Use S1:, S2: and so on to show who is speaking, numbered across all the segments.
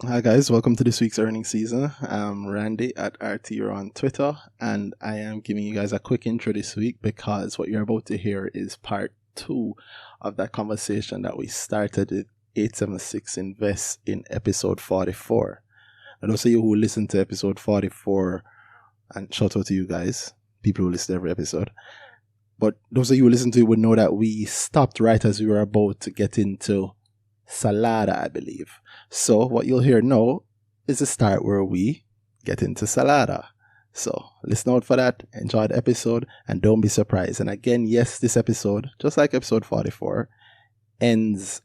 S1: Hi guys, welcome to this week's earnings season. I'm Randy at RTR on Twitter, and I am giving you guys a quick intro this week because what you're about to hear is part 2 of that conversation that we started with 876 Invest in episode 44. And those of you who listen to episode 44, and shout out to you guys, people who listen to every episode. But those of you who listen to it would know that we stopped right as we were about to get into Salada, I believe. So what you'll hear now is the start where we get into Salada. So listen out for that, enjoy the episode, and don't be surprised. And again, yes, this episode, just like episode 44, ends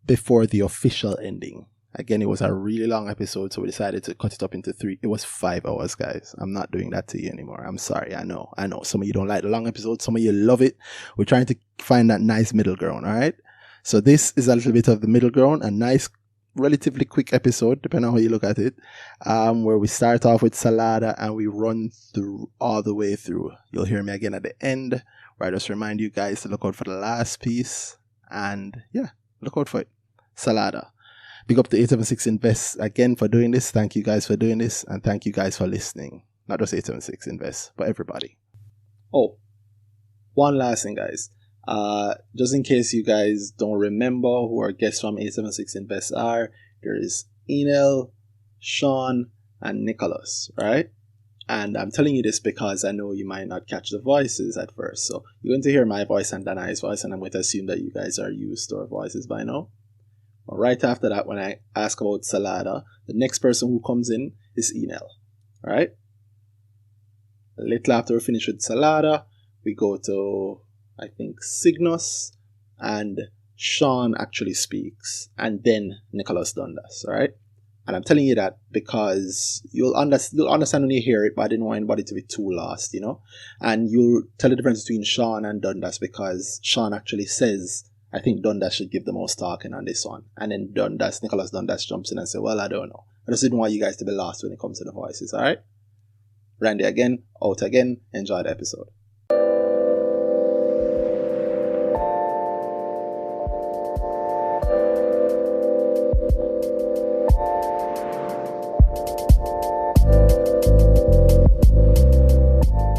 S1: before the official ending. Again, it was a really long episode, so we decided to cut it up into 3. It was 5 hours, guys. I'm not doing that to you anymore. I'm sorry. I know. Some of you don't like the long episodes. Some of you love it. We're trying to find that nice middle ground, all right? So this is a little bit of the middle ground, a nice, relatively quick episode, depending on how you look at it, where we start off with Salada and we run through all the way through. You'll hear me again at the end, where I just remind you guys to look out for the last piece. And yeah, look out for it. Salada. Big up to 876 Invest again for doing this. Thank you guys for doing this. And thank you guys for listening. Not just 876 Invest, but everybody. Oh, one last thing, guys. Just in case you guys don't remember who our guests from 876 Invest are, there is Henel, Schaunn, and Nicholas, right? And I'm telling you this because I know you might not catch the voices at first. So you're going to hear my voice and Danai's voice, and I'm going to assume that you guys are used to our voices by now. But right after that, when I ask about Salada, the next person who comes in is Henel, right? A little after we finish with Salada, we go to, I think, Sygnus, and Schaunn actually speaks, and then Nicholas Dundas, right? And I'm telling you that because you'll understand when you hear it, but I didn't want anybody to be too lost, you know? And you'll tell the difference between Schaunn and Dundas because Schaunn actually says, I think Dundas should give the most talking on this one. And then Nicholas Dundas jumps in and says, well, I don't know. I just didn't want you guys to be lost when it comes to the voices, alright? Randy again, out again, enjoy the episode.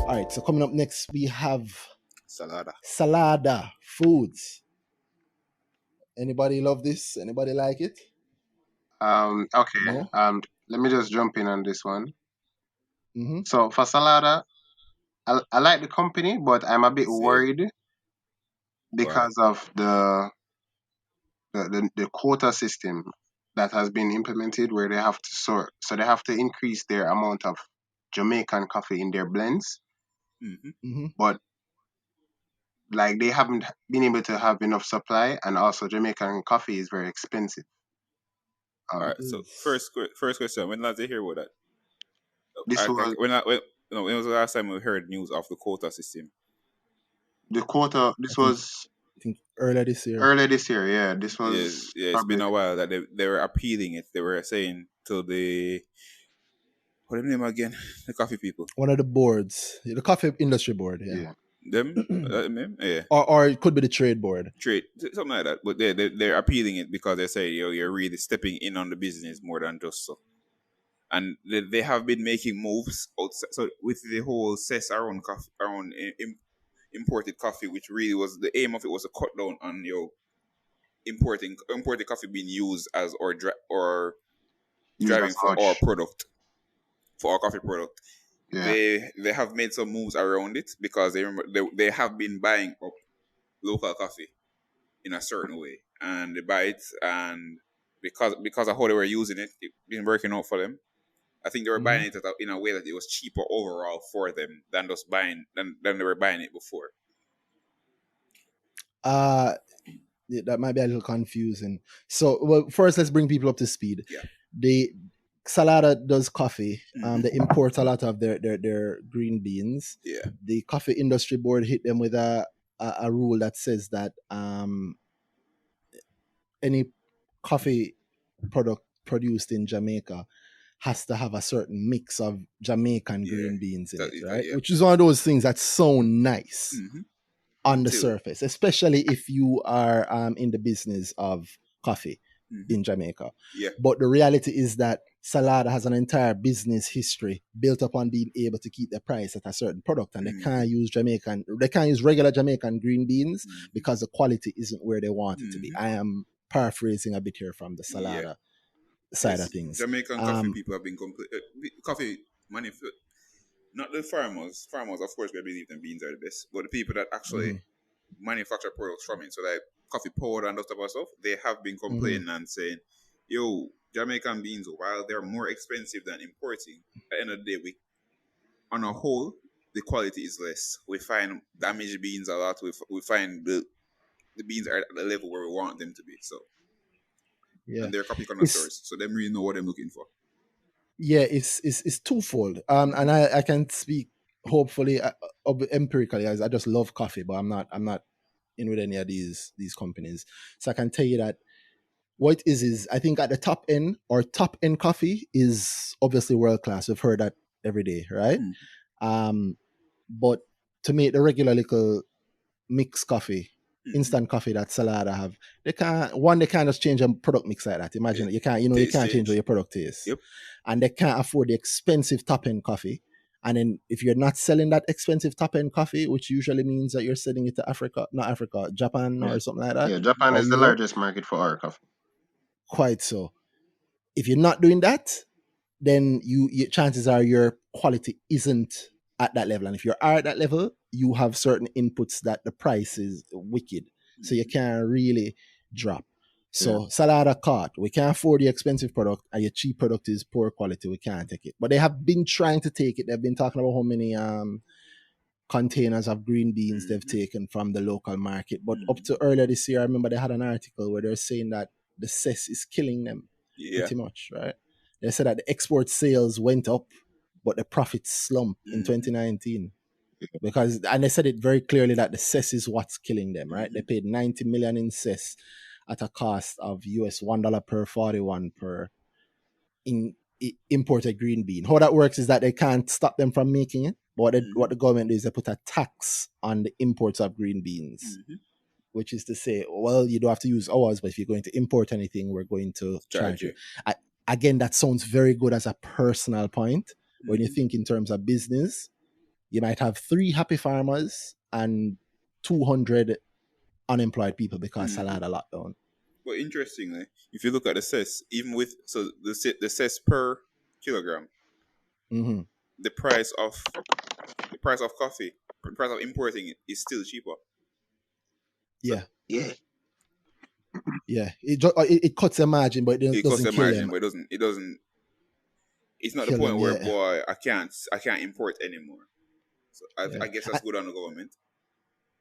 S1: Alright, so coming up next, we have Salada Foods. Anybody love this? Anybody like it?
S2: Okay.
S1: No?
S2: Let me just jump in on this one.
S1: Mm-hmm.
S2: So for Salada, I like the company, but I'm a bit worried because of the quota system that has been implemented, where they have to sort. So they have to increase their amount of Jamaican coffee in their blends.
S1: Mm-hmm.
S2: But like they haven't been able to have enough supply, and also Jamaican coffee is very expensive.
S3: All right. So first question: when did they hear about that? When was the last time we heard news of the quota system?
S2: The quota.
S1: I think earlier this year.
S2: Earlier this year, yeah. This was.
S3: Yeah, it's been a while that they were appealing it. They were saying to the what the name again? The coffee people.
S1: One of the boards, the coffee industry board. Yeah.
S3: Them, yeah.
S1: Or it could be the trade board.
S3: Trade, something like that. But they're appealing it because they say you're really stepping in on the business more than just so. And they have been making moves outside, so with the whole cess around coffee, around imported coffee, which really was the aim of it was to cut down on imported coffee being used as or driving for our product, for our coffee product. Yeah. They have made some moves around it because they have been buying up local coffee in a certain way, and they buy it, and because of how they were using it, it's been working out for them. I think they were buying it in a way that it was cheaper overall for them than just buying than they were buying it before.
S1: That might be a little confusing. So, well, first let's bring people up to speed.
S3: Yeah.
S1: The Salada does coffee. They import a lot of their green beans.
S3: Yeah.
S1: The coffee industry board hit them with a rule that says that any coffee product produced in Jamaica has to have a certain mix of Jamaican green beans in it, right? Which is one of those things that's so nice on the surface, especially if you are in the business of coffee, in Jamaica.
S3: Yeah.
S1: But the reality is that Salada has an entire business history built upon being able to keep the price at a certain product, and they can't use regular Jamaican green beans because the quality isn't where they want it to be. I am paraphrasing a bit here from the Salada side of things.
S3: Jamaican coffee people have been coffee manufactured. Not the farmers. Farmers, of course, we believe them beans are the best, but the people that actually manufacture products from it, so like coffee powder and that type of stuff, they have been complaining and saying, yo, Jamaican beans, while they're more expensive than importing, at the end of the day, on a whole, the quality is less. We find damaged beans a lot. We find the beans are at the level where we want them to be. So, and they're coffee connoisseurs, so they really know what they're looking for.
S1: Yeah, it's twofold. And I can speak hopefully empirically, as I just love coffee, but I'm not in with any of these companies. So I can tell you that what it is I think at the top end, or top end coffee is obviously world class. We've heard that every day, right? But to make the regular little mixed coffee, instant coffee that Salada have, they can't just change a product mix like that. Imagine it. You can't change what your product is.
S3: Yep.
S1: And they can't afford the expensive top end coffee. And then if you're not selling that expensive top end coffee, which usually means that you're selling it to Japan or something like that.
S2: Yeah, Japan is the largest market for our coffee.
S1: Quite so. If you're not doing that, then your chances are your quality isn't at that level. And if you are at that level, you have certain inputs that the price is wicked. So you can't really drop. So Salada caught. We can't afford the expensive product, and your cheap product is poor quality. We can't take it. But they have been trying to take it. They've been talking about how many containers of green beans they've taken from the local market. But up to earlier this year, I remember they had an article where they're saying that the cess is killing them pretty much, right? They said that the export sales went up, but the profits slumped in 2019. And they said it very clearly that the cess is what's killing them, right? They paid $90 million in cess at a cost of US $1 per 41 per imported green bean. How that works is that they can't stop them from making it. But what the government does is they put a tax on the imports of green beans, which is to say, well, you don't have to use ours, but if you're going to import anything, we're going to charge you. Again, that sounds very good as a personal point. When you think in terms of business, you might have 3 happy farmers and 200 unemployed people because Salada lockdown.
S3: But interestingly, if you look at the cess, even with the cess per kilogram, the price of coffee, the price of importing it is still cheaper.
S1: Yeah. It cuts the margin, but it doesn't kill them.
S3: But it doesn't. It's not the point where boy, I can't import anymore. So I guess that's good on the government.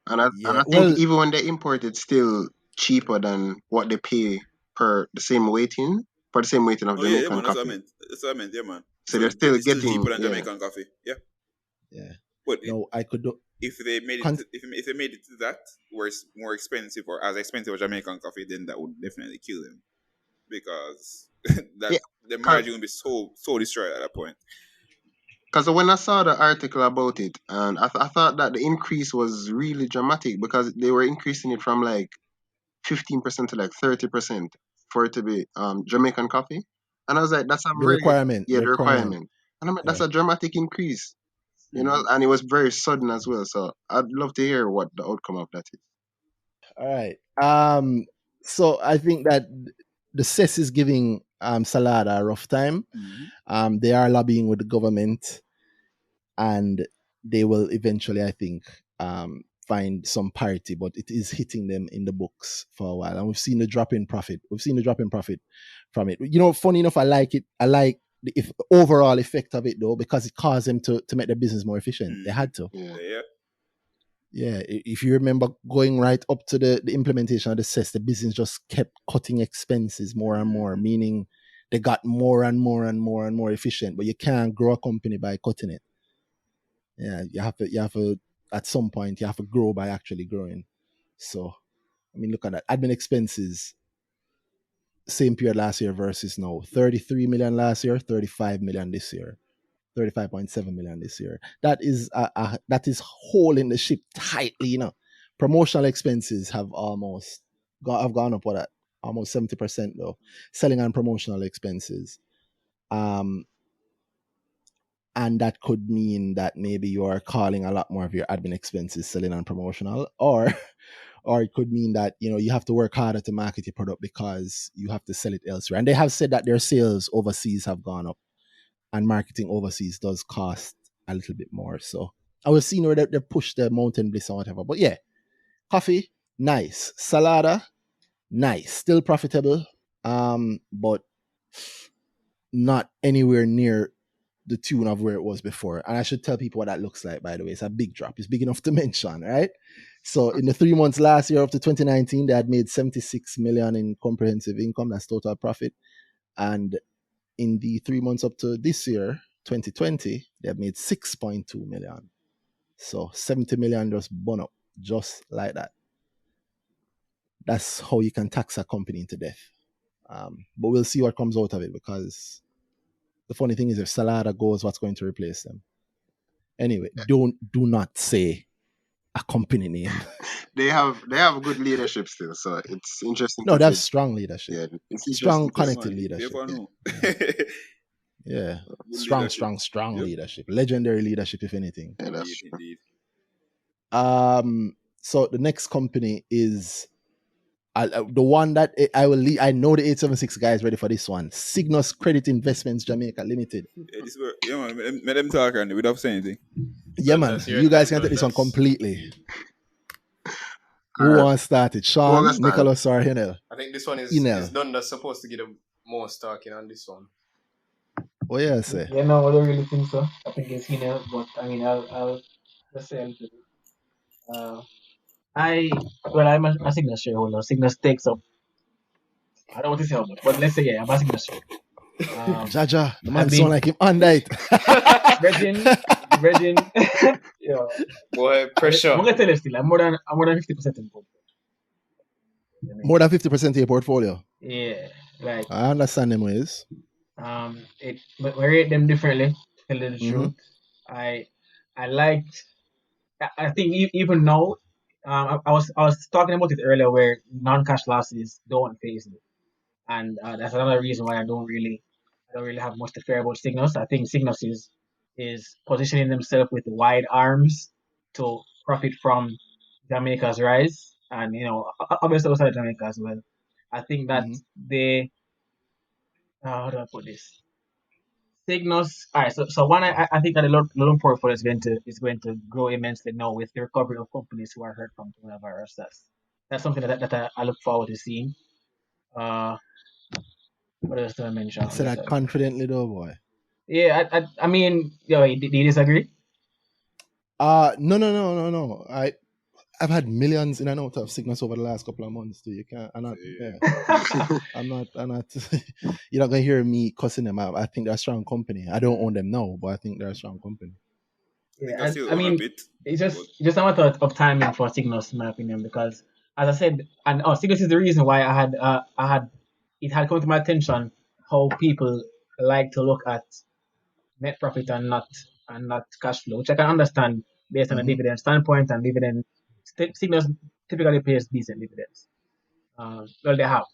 S2: And I think even when they import, it's still cheaper than what they pay for the same weighting of Jamaican coffee.
S3: That's what I meant, yeah, man.
S2: So they're still getting
S3: cheaper than Jamaican coffee, yeah. But
S1: I could do.
S3: If they made it to that, where it's more expensive or as expensive as Jamaican coffee, then that would definitely kill them, because the margin would be so destroyed at that point.
S2: Because when I saw the article about it, and I thought that the increase was really dramatic, because they were increasing it from like 15% to like 30% for it to be Jamaican coffee, and I was like, that's a
S1: requirement.
S2: The requirement, and I'm like, that's a dramatic increase, you know, and it was very sudden as well. So I'd love to hear what the outcome of that is.
S1: All right. So I think that the cess is giving Salada a rough time. They are lobbying with the government, and they will eventually, I think, find some parity, but it is hitting them in the books for a while. And we've seen the drop in profit. From it. You know, funny enough, I like it. I like the overall effect of it, though, because it caused them to make their business more efficient. They had to. Yeah, if you remember going right up to the implementation of the cess, the business just kept cutting expenses more and more, meaning they got more and more efficient. But you can't grow a company by cutting it. Yeah, you have to at some point you have to grow by actually growing. So, I mean, look at that. Admin expenses, same period last year versus now. 33 million last year, 35 million this year. 35.7 million this year. That is holding the ship tightly, you know. Promotional expenses have gone up almost 70% though, selling and promotional expenses. And that could mean that maybe you are calling a lot more of your admin expenses selling and promotional, or it could mean that, you know, you have to work harder to market your product because you have to sell it elsewhere. And they have said that their sales overseas have gone up, and marketing overseas does cost a little bit more. So I was seeing where they push the Mountain Bliss or whatever. But yeah, coffee, nice. Salada, nice. Still profitable, but not anywhere near the tune of where it was before. And I should tell people what that looks like, by the way. It's a big drop. It's big enough to mention, right? So in the 3 months last year up to 2019, they had made 76 million in comprehensive income. That's total profit. And in the 3 months up to this year, 2020, they have made 6.2 million. So 70 million just burn up, just like that. That's how you can tax a company into death. But we'll see what comes out of it, because the funny thing is, if Salada goes, what's going to replace them? Anyway, do not say a company name.
S2: They have good leadership still, so it's interesting.
S1: No, they have strong leadership.
S2: Yeah, it's
S1: strong
S2: interesting
S1: connected leadership.
S3: Yeah.
S1: Yeah, strong leadership. Legendary leadership, if anything.
S2: Yeah, that's true.
S3: Indeed.
S1: So the next company is the one that I will lead. I know the 876 guys ready for this one. Sygnus Credit Investments Jamaica Limited.
S3: Yeah, man. Let them talk and we don't say anything.
S1: Yeah, man. You guys can take this one completely. Who wants to start it? Schaunn, Nicholas, or Henel?
S4: I think this one is Dundas supposed to get the most talking on this one.
S1: Oh yeah, say.
S5: Yeah, no, I don't really think so. I think it's Henel, but I mean, I'll just say a little bit. I'm a Sygnus shareholder. Sygnus takes up, I don't want to say how much, but let's say, yeah, I'm a Sygnus shareholder.
S1: Jaja, the man sound like him under it.
S5: Virgin, yeah.
S4: Boy, pressure.
S5: I'm gonna tell you still, I'm more than 50% in portfolio.
S1: More than 50% of your portfolio.
S5: Yeah, like
S1: I understand them ways.
S5: But we rate them differently. Tell you the truth, I liked. I think even now, I was talking about it earlier, where non-cash losses don't phase me, and that's another reason why I don't really have much to fear about Sygnus. I think Sygnus is positioning themselves with wide arms to profit from Jamaica's rise, and obviously outside Jamaica as well. I think that they how do I put this? Sygnus. All right, so one, I think that the loan portfolio is going to grow immensely now with the recovery of companies who are hurt from coronavirus. That's something that I look forward to seeing. What else do I mention?
S1: Say that confidently, though, boy.
S5: Yeah, I mean, do you disagree?
S1: No. I've had millions in and out of Sygnus over the last couple of months too. You can't. I'm not. You're not gonna hear me cussing them out. I think they're a strong company. I don't own them now, but I think they're a strong company.
S5: Yeah, I mean, it's just a matter of timing for Sygnus, in my opinion, because as I said, and Sygnus is the reason why it had come to my attention how people like to look at net profit and not cash flow, which I can understand based on a dividend standpoint, and dividend. Sygnus typically pays decent dividends. Well, they have.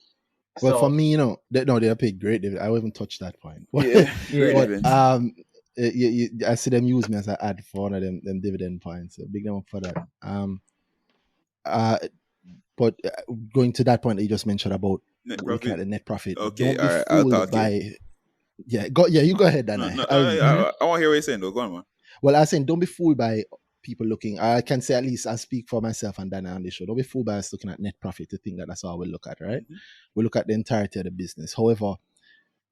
S1: Well, for me, they pay great dividends. I won't even touch that point.
S3: Yeah.
S1: But I see them use me as an ad for one of them dividend points. So big them up for that. But going to that point that you just mentioned about looking at the net profit.
S3: Okay,
S1: don't be fooled by. You go ahead, Dan.
S3: I want to hear what you're saying, though. Go on, man.
S1: Well, I was saying, don't be fooled by people looking. I can say, at least I speak for myself and Dana on the show. Don't be fooled by us looking at net profit to think that that's all we look at, right? We look at the entirety of the business. However,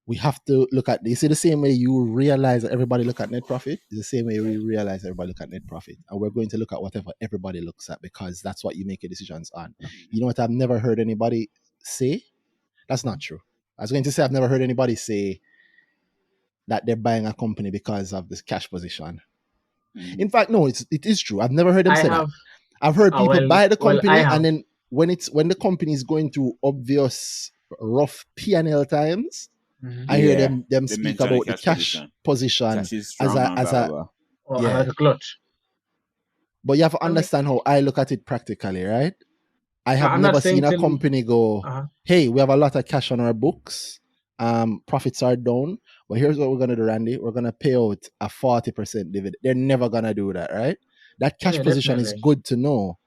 S1: we have to look at, you see, the same way you realize that everybody look at net profit is the same way we realize everybody look at net profit. And we're going to look at whatever everybody looks at, because that's what you make your decisions on. You know what I've never heard anybody say? That's not true. I was going to say I've never heard anybody say that they're buying a company because of this cash position. In fact, no, it is true. I've never heard them say that. I've heard people buy the company, and then when the company is going through obvious rough P&L times, I hear them speak about the cash position as a
S5: clutch.
S1: But you have to understand how I look at it practically, right? I have
S5: I'm not
S1: never seen
S5: saying
S1: a company go, hey, we have a lot of cash on our books. Profits are down. But here's what we're going to do, Randy. We're going to pay out a 40% dividend. They're never going to do that, right? That cash position is
S5: definitely.
S1: good to know.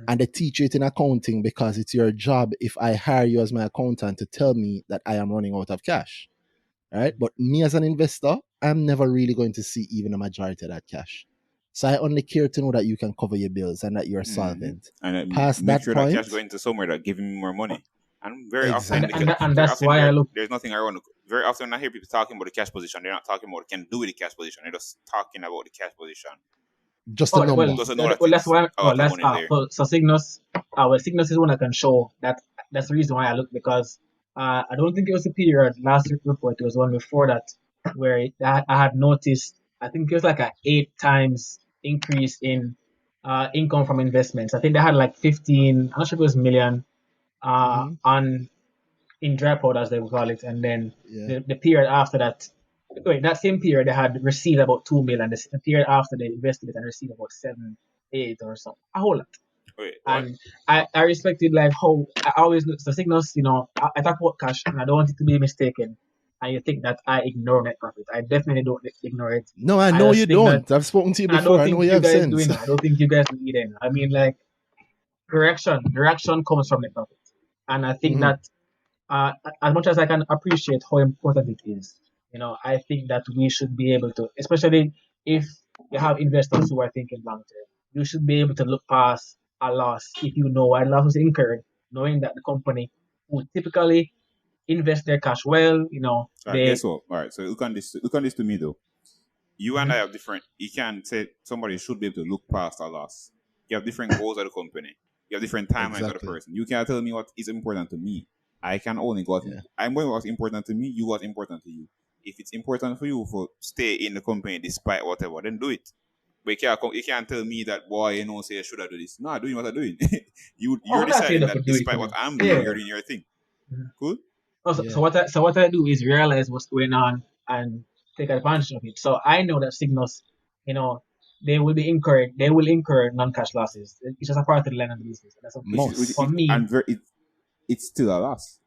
S1: And they teach you it in accounting because it's your job, if I hire you as my accountant, to tell me that I am running out of cash. Right? But me as an investor, I'm never really going to see even a majority of that cash. So I only care to know that you can cover your bills and that you're solvent.
S3: And
S1: Past
S3: make
S1: that
S3: sure
S1: point,
S3: that cash going to somewhere that giving me more money. And very often,
S5: and that's why I look.
S3: There's nothing around. Very often, when I hear people talking about the cash position, they're not talking about what they can do with the cash position. They're just talking about the cash position.
S1: Just a number.
S5: That's why. So Sygnus, Sygnus is one I can show that. That's the reason why I look, because I don't think it was the period last report. It was one before that where I had noticed. I think it was like an 8 times increase in income from investments. I think they had like 15. I'm not sure if it was million on in dry powder, as they would call it, and then the period after that. Wait, that same period they had received about 2 million. The period after they invested it and received about 7, 8 or something, a whole lot.
S3: Wait,
S5: and I respected like how I always look. So Sygnus, I talk about cash and I don't want it to be mistaken. And you think that I ignore net profit? I definitely don't ignore it.
S1: No, I know you don't. I've spoken to you before. I know you have sense.
S5: I don't think you guys do either. I mean, like direction comes from net profit, and I think that as much as I can appreciate how important it is, I think that we should be able to, especially if you have investors who are thinking long term, you should be able to look past a loss if you know why the loss was incurred, knowing that the company would typically invest their cash well,
S3: guess what? All right, so look on this to me though. You and I have different. You can't say somebody should be able to look past a loss. You have different goals of the company. You have different timelines of the person. You can't tell me what is important to me. I can only go. I'm going what's important to me. You what's important to you. If it's important for you to stay in the company despite whatever, then do it. But you can't tell me that, boy, say should I do this? No, I'm doing what I'm doing. you're deciding that despite what I'm doing, you're doing your thing. Cool.
S5: So what I do is realize what's going on and take advantage of it. So I know that Sygnus, they will incur non-cash losses. It's just a part of the line of the business. That's for me.
S3: And it's still a loss.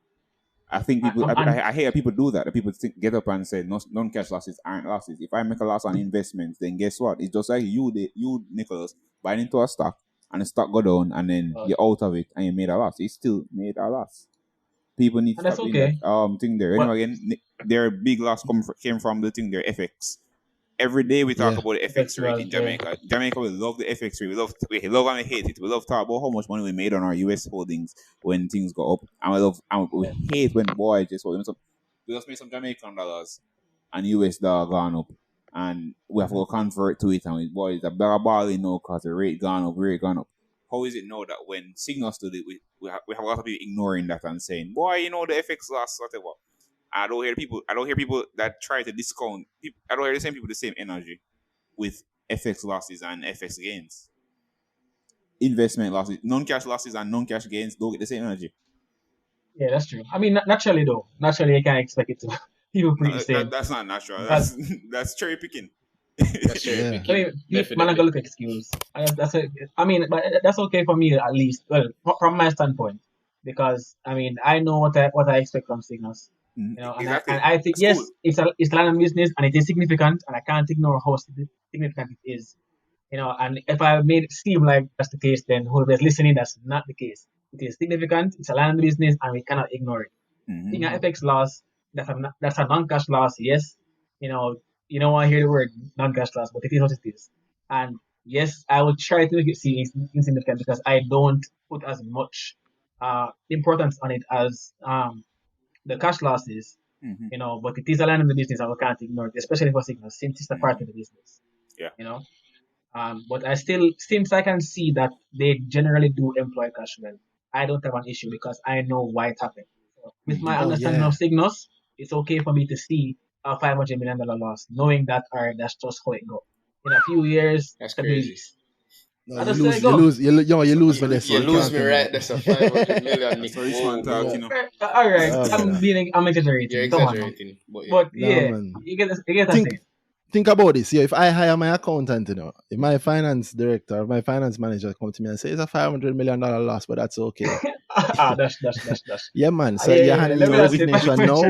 S3: I think people. I hear people do that. People get up and say non-cash losses aren't losses. If I make a loss on investments, then guess what? It's just like you Nicholas, buying into a stock and the stock go down and then you're out of it and you made a loss. You still made a loss. People need to stop doing that thing there. Anyway, again, their big loss came from the thing, their FX. Every day we talk about the FX rate in Jamaica. Jamaica, we love the FX rate. We love and we hate it. We love talk about how much money we made on our US holdings when things go up. And we hate when boys just hold them. We just made some Jamaican dollars and US dollar gone up. And we have to convert to it. And boys, the better balling now because the rate gone up. How is it now that when Sygnus did it, we have a lot of people ignoring that and saying, boy, the FX loss, whatever. I don't hear people that try to discount. I don't hear the same people the same energy with FX losses and FX gains. Investment losses, non-cash losses and non-cash gains don't get the same energy.
S5: Yeah, that's true. I mean, naturally you can't expect it to. People pretty the same.
S3: That's not natural. That's cherry picking.
S4: That's cherry picking.
S5: Man, I gotta look excuse. But that's okay for me at least. Well, from my standpoint, because I know what I expect from Sygnus.
S3: Exactly.
S5: And I think
S3: that's
S5: cool. It's land and business and it is significant, and I can't ignore how significant it is. And if I made it seem like that's the case, then whoever's listening, that's not the case. It is significant. It's a land business, and we cannot ignore it. Being an FX loss, that's a non-cash loss. Yes, you don't want to hear the word non-cash loss, but it is what it is. And yes, I would try to make it seem insignificant because I don't put as much importance on it as the cash losses. But it is a line of the business and we can't ignore it, especially for Sygnus, since it's a part of the business.
S3: Yeah.
S5: But I still, since I can see that they generally do employ cash well, I don't have an issue because I know why it happened. So with my understanding of Sygnus, it's okay for me to see a $500 million loss, knowing that that's just how it goes. In a few years,
S4: that's crazy.
S1: No, you lose me this.
S4: You lose me right. That's a 500 million.
S3: So each one talking.
S5: All right, I'm exaggerating.
S4: You're exaggerating,
S5: but you get the thing.
S1: think about this. Yeah, if I hire my accountant, if my finance director or my finance manager come to me and say it's a $500 million loss, but that's okay.
S5: That's.
S1: Yeah, man. So
S5: Yeah.
S1: you're handing
S5: Let
S1: me
S5: me not say
S1: resignation now,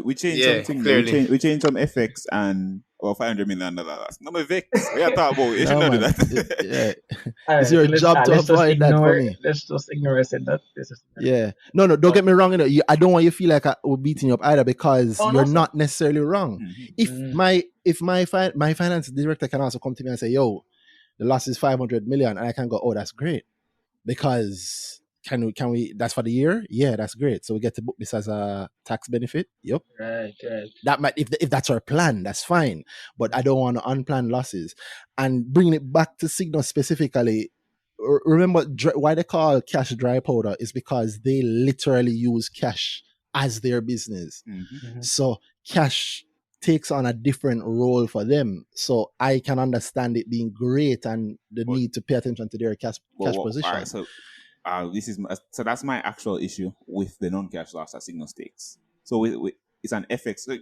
S3: We
S1: or
S3: change
S4: Yeah,
S3: something.
S4: clearly.
S3: We change some FX and $500 million. No me vex. We are talking about. You should
S1: no,
S3: not do
S1: man.
S3: that.
S5: All
S1: It's
S5: right,
S1: your
S5: so
S1: job to
S5: let's just
S1: avoid that for
S5: ignore.
S1: me.
S5: Let's just ignore. I said that. Let's just ignore.
S1: Yeah. No, don't get me wrong. I don't want you to feel like we're beating you up either, because
S5: Oh, no,
S1: you're
S5: sir.
S1: not necessarily wrong. If my finance director can also come to me and say, "Yo, the loss is 500 million," and I can go, "Oh, that's great," because can we? That's for the year. Yeah, that's great. So we get to book this as a tax benefit. Yep.
S5: Right.
S1: That might, if that's our plan, that's fine. But I don't want unplanned losses. And bringing it back to Sygnus specifically, remember why they call cash dry powder is because they literally use cash as their business. So cash takes on a different role for them. So I can understand it being great and the need to pay attention to their cash position.
S3: All right, so that's my actual issue with the non-cash loss that Sygnus takes. So it's an FX. So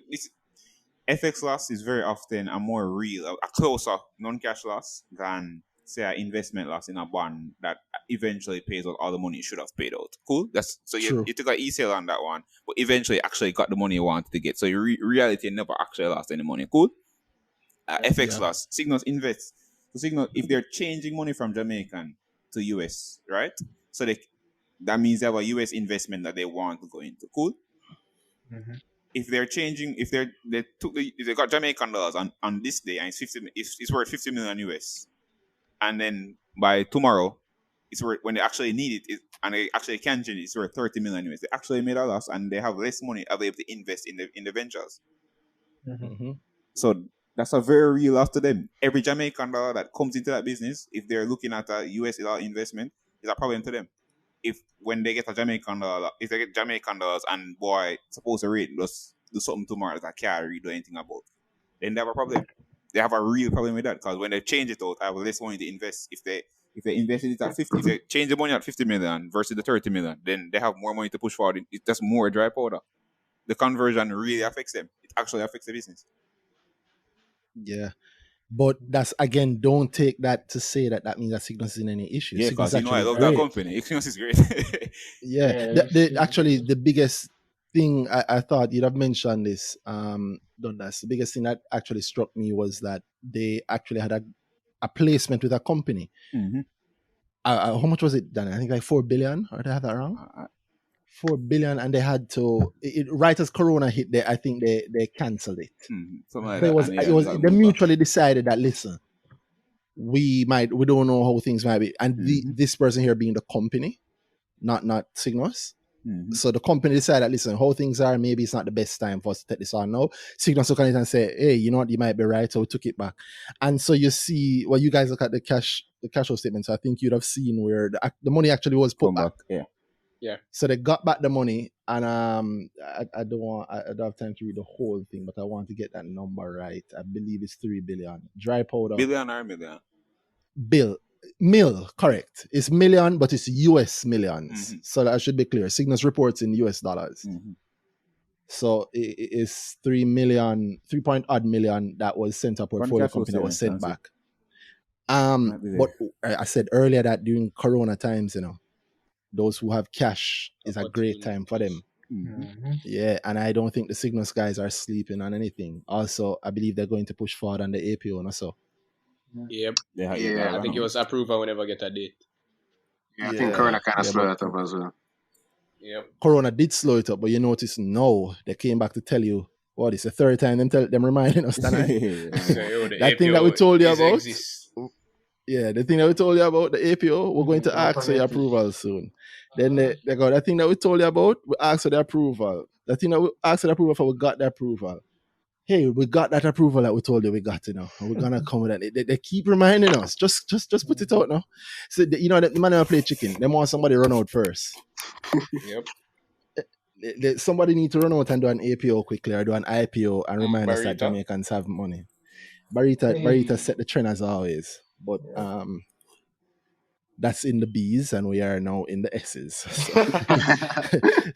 S3: FX loss is very often a more real, a closer non-cash loss than, say, an investment loss in a bond that eventually pays out all the money you should have paid out. Cool? You took an e-sale on that one, but eventually actually got the money you wanted to get. So in reality, you never actually lost any money. Cool? FX loss. Sygnus invests. So Sygnus, if they're changing money from Jamaican to US, right? So that means they have a US investment that they want to go into. Cool? If they're changing, if they got Jamaican dollars on this day and it's worth 50 million US, and then by tomorrow, it's worth, when they actually need it, and they actually can change it, it's worth 30 million US. They actually made a loss and they have less money available to invest in the ventures. So that's a very real loss to them. Every Jamaican dollar that comes into that business, if they're looking at a US dollar investment, is a problem to them. When they get a Jamaican dollar, if they get Jamaican dollars and boy, suppose the rate does do something tomorrow that I can't read or anything about, then they have a problem. They have a real problem with that, because when they change it out, I have less money to invest. If they invested it at 50, if they change the money at 50 million versus the 30 million, then they have more money to push forward. It's just more dry powder. The conversion really affects them. It actually affects the business.
S1: Yeah. But that's, again, don't take that to say that means that Sygnus is in any issue.
S3: Yeah, because I love that company. Sygnus is great.
S1: Actually, the biggest thing I thought you'd have mentioned this, Dundas. The biggest thing that actually struck me was that they actually had a placement with a company. How much was it, Dan? I think like 4 billion, or did I have that wrong? 4 billion, and they had to right as Corona hit. I think they cancelled it.
S3: Like
S1: they mutually decided that, listen, we don't know how things might be, and this person here being the company, not Sygnus. So the company decided, listen, how things are, maybe it's not the best time for us to take this on now. Sygnus look at it and say, hey, you know what, you might be right, so we took it back. And so you see, you guys look at the cash flow statements, I think you'd have seen where the money actually was put back.
S4: Yeah.
S1: So they got back the money, and I don't have time to read the whole thing, but I want to get that number right. I believe it's 3 billion. Dry powder.
S3: Billion or million?
S1: Mil, correct. It's million, but it's US millions. So that should be clear. Sygnus reports in US dollars. So it's 3 point odd million that was sent to a portfolio company that was sent back. But I said earlier that during Corona times, those who have cash is a great time for them. Yeah, and I don't think the Sygnus guys are sleeping on anything. Also, I believe they're going to push forward on the APO and so.
S4: Yep. I think it was approved and we never get a date.
S2: Yeah, I think Corona kind of slowed it up as well.
S4: Yep.
S1: Corona did slow it up, but you notice now they came back to tell you, what, it's the third time them reminding us that that thing that we told you about. Yeah, the thing that we told you about, the APO, we're going to ask for your approval soon. Then they go, that thing that we told you about, we asked for the approval. The thing that we asked for the approval for, we got the approval. Hey, we got that approval that we told you we got, and we're gonna come with that. They keep reminding us. Just put it out now. So the man who play chicken, they want somebody run out first.
S4: Yep.
S1: Somebody need to run out and do an APO quickly, or do an IPO and remind us that Jamaicans have money. Barita set the trend as always. But That's in the B's, and we are now in the S's. So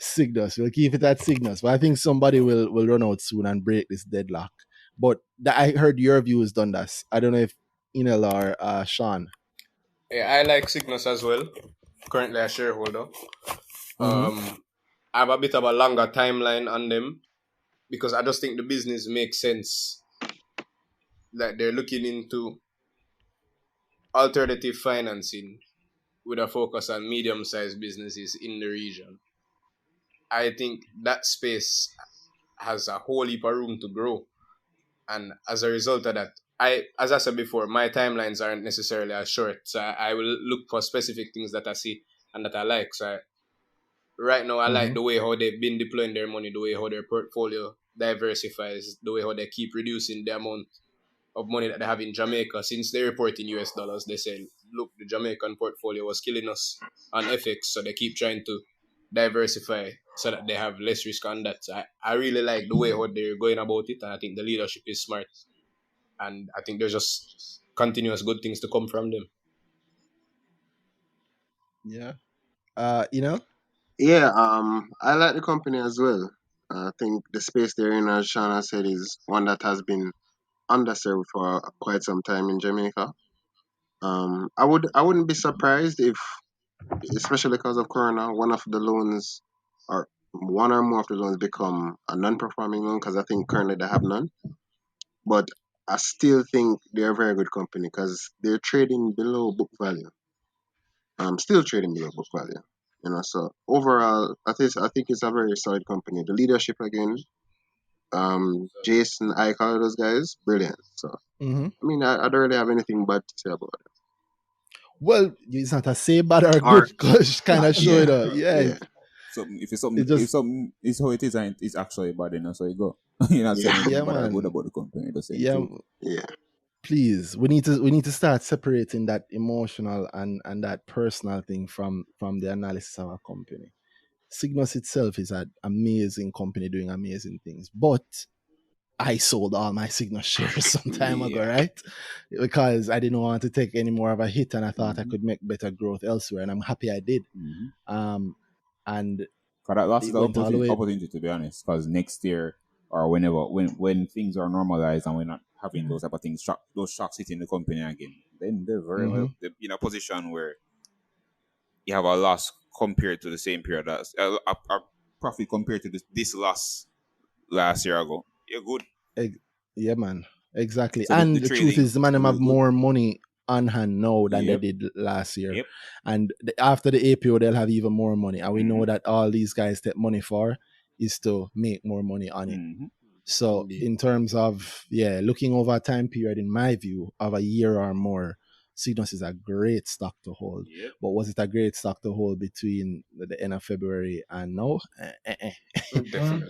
S1: Sygnus, we'll keep it at Sygnus. But I think somebody will run out soon and break this deadlock. But I heard your views, Dundas. I don't know if Henel or Schaunn.
S4: Yeah, I like Sygnus as well. Currently a shareholder. I have a bit of a longer timeline on them because I just think the business makes sense. That they're looking into alternative financing with a focus on medium-sized businesses in the region. I think that space has a whole heap of room to grow. And as a result of that, as I said before, my timelines aren't necessarily as short. So I will look for specific things that I see and that I like. So right now, I like the way how they've been deploying their money, the way how their portfolio diversifies, the way how they keep reducing the amount of money that they have in Jamaica. Since they report in US dollars, they say, look, the Jamaican portfolio was killing us on FX, so they keep trying to diversify so that they have less risk on that. So I really like the way how they're going about it, and I think the leadership is smart. And I think there's just continuous good things to come from them.
S1: Yeah. You know?
S2: Yeah, I like the company as well. I think the space they're in, as Shanna said, is one that has been underserved for quite some time in Jamaica. I wouldn't be surprised if, especially because of Corona, one of the loans or one or more of the loans become a non-performing loan, because I think currently they have none. But I still think they're a very good company because they're trading below book value. Still trading below book value. So overall, I think it's a very solid company. The leadership again, Jason, I call those guys brilliant. So I mean, I don't really have anything bad to say about it.
S1: Well, it's not a say bad or good, because kind of show it up. Yeah.
S3: So if it's something, if something is how it is and it's actually bad, so you go. You're not saying anything bad or good about the company. Just saying true.
S2: Yeah.
S1: Please, we need to start separating that emotional and that personal thing from the analysis of a company. Sygnus itself is an amazing company doing amazing things, but I sold all my Sygnus shares some time ago, right? Because I didn't want to take any more of a hit, and I thought I could make better growth elsewhere, and I'm happy I did. And
S3: that lost the opportunity, to be honest, because next year or whenever, when things are normalized and we're not having those type of things, those shocks hitting the company again, then they're very well in a position where you have a loss compared to the same period, a profit compared to this loss last year ago. You're good.
S1: Yeah, man. Exactly. So and the truth is, the man have more money on hand now than they did last year. And after the APO, they'll have even more money. And we know that all these guys take money for is to make more money on it. So in terms of, looking over a time period, in my view, of a year or more, Sygnus is a great stock to hold. But was it a great stock to hold between the end of February and now?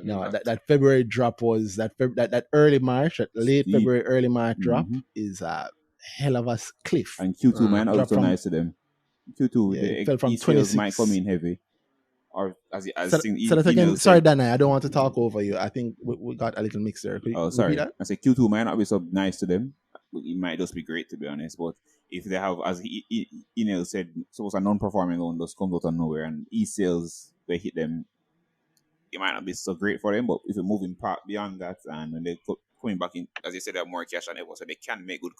S1: No, that February drop was that early March, that late February, early March drop is a hell of a cliff.
S3: And Q2 man also nice to them. Q2
S1: it fell from 26
S3: might come in heavy. Or as
S1: so that again, sorry, Dana, I don't want to talk over you. I think we got a little mix there.
S3: Sorry. I say Q2 might not be so nice to them. It might just be great, to be honest. But if they have, as Henel said, suppose a non-performing loan just comes out of nowhere and e-sales, they hit them, it might not be so great for them. But if you're moving beyond that and when they're coming back in, as you said, they have more cash than ever, so they can make good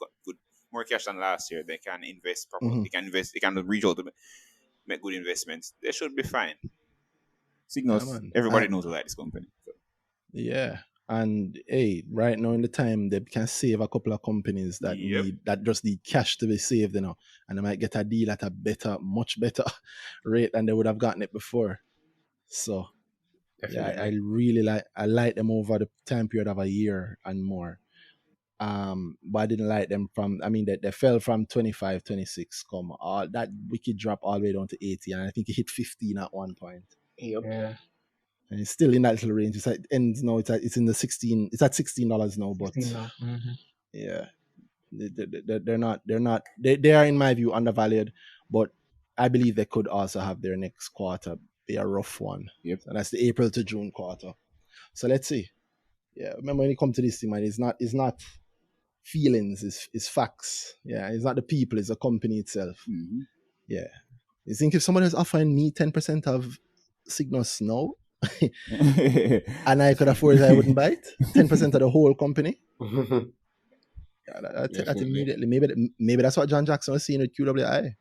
S3: more cash than last year. They can invest properly. They can invest. They can reach out to make good investments. They should be fine. Sygnus, everybody knows about this company. So.
S1: Yeah. And hey, right now in the time, they can save a couple of companies that just need cash to be saved, and they might get a deal at a much better rate than they would have gotten it before. So definitely. I really like them over the time period of a year and more. But I didn't like them they fell from 25, 26, all that wicked drop all the way down to 80, and I think it hit 15 at one point.
S5: Yeah.
S1: And it's still in that little range. It's at ends now. It's in the 16. It's at $16 now. But yeah, they're not. They are, in my view, undervalued. But I believe they could also have their next quarter be a rough one. And that's the April to June quarter. So let's see. Yeah, remember when it comes to this thing, man, it's not feelings. It's facts. Yeah, it's not the people. It's the company itself. Yeah. You think if someone is offering me 10% of Sygnus now, and I could afford it, I wouldn't buy it? 10% of the whole company? Yeah, I'll take that
S4: Definitely.
S1: immediately. Maybe that's what John Jackson was seeing with QWI.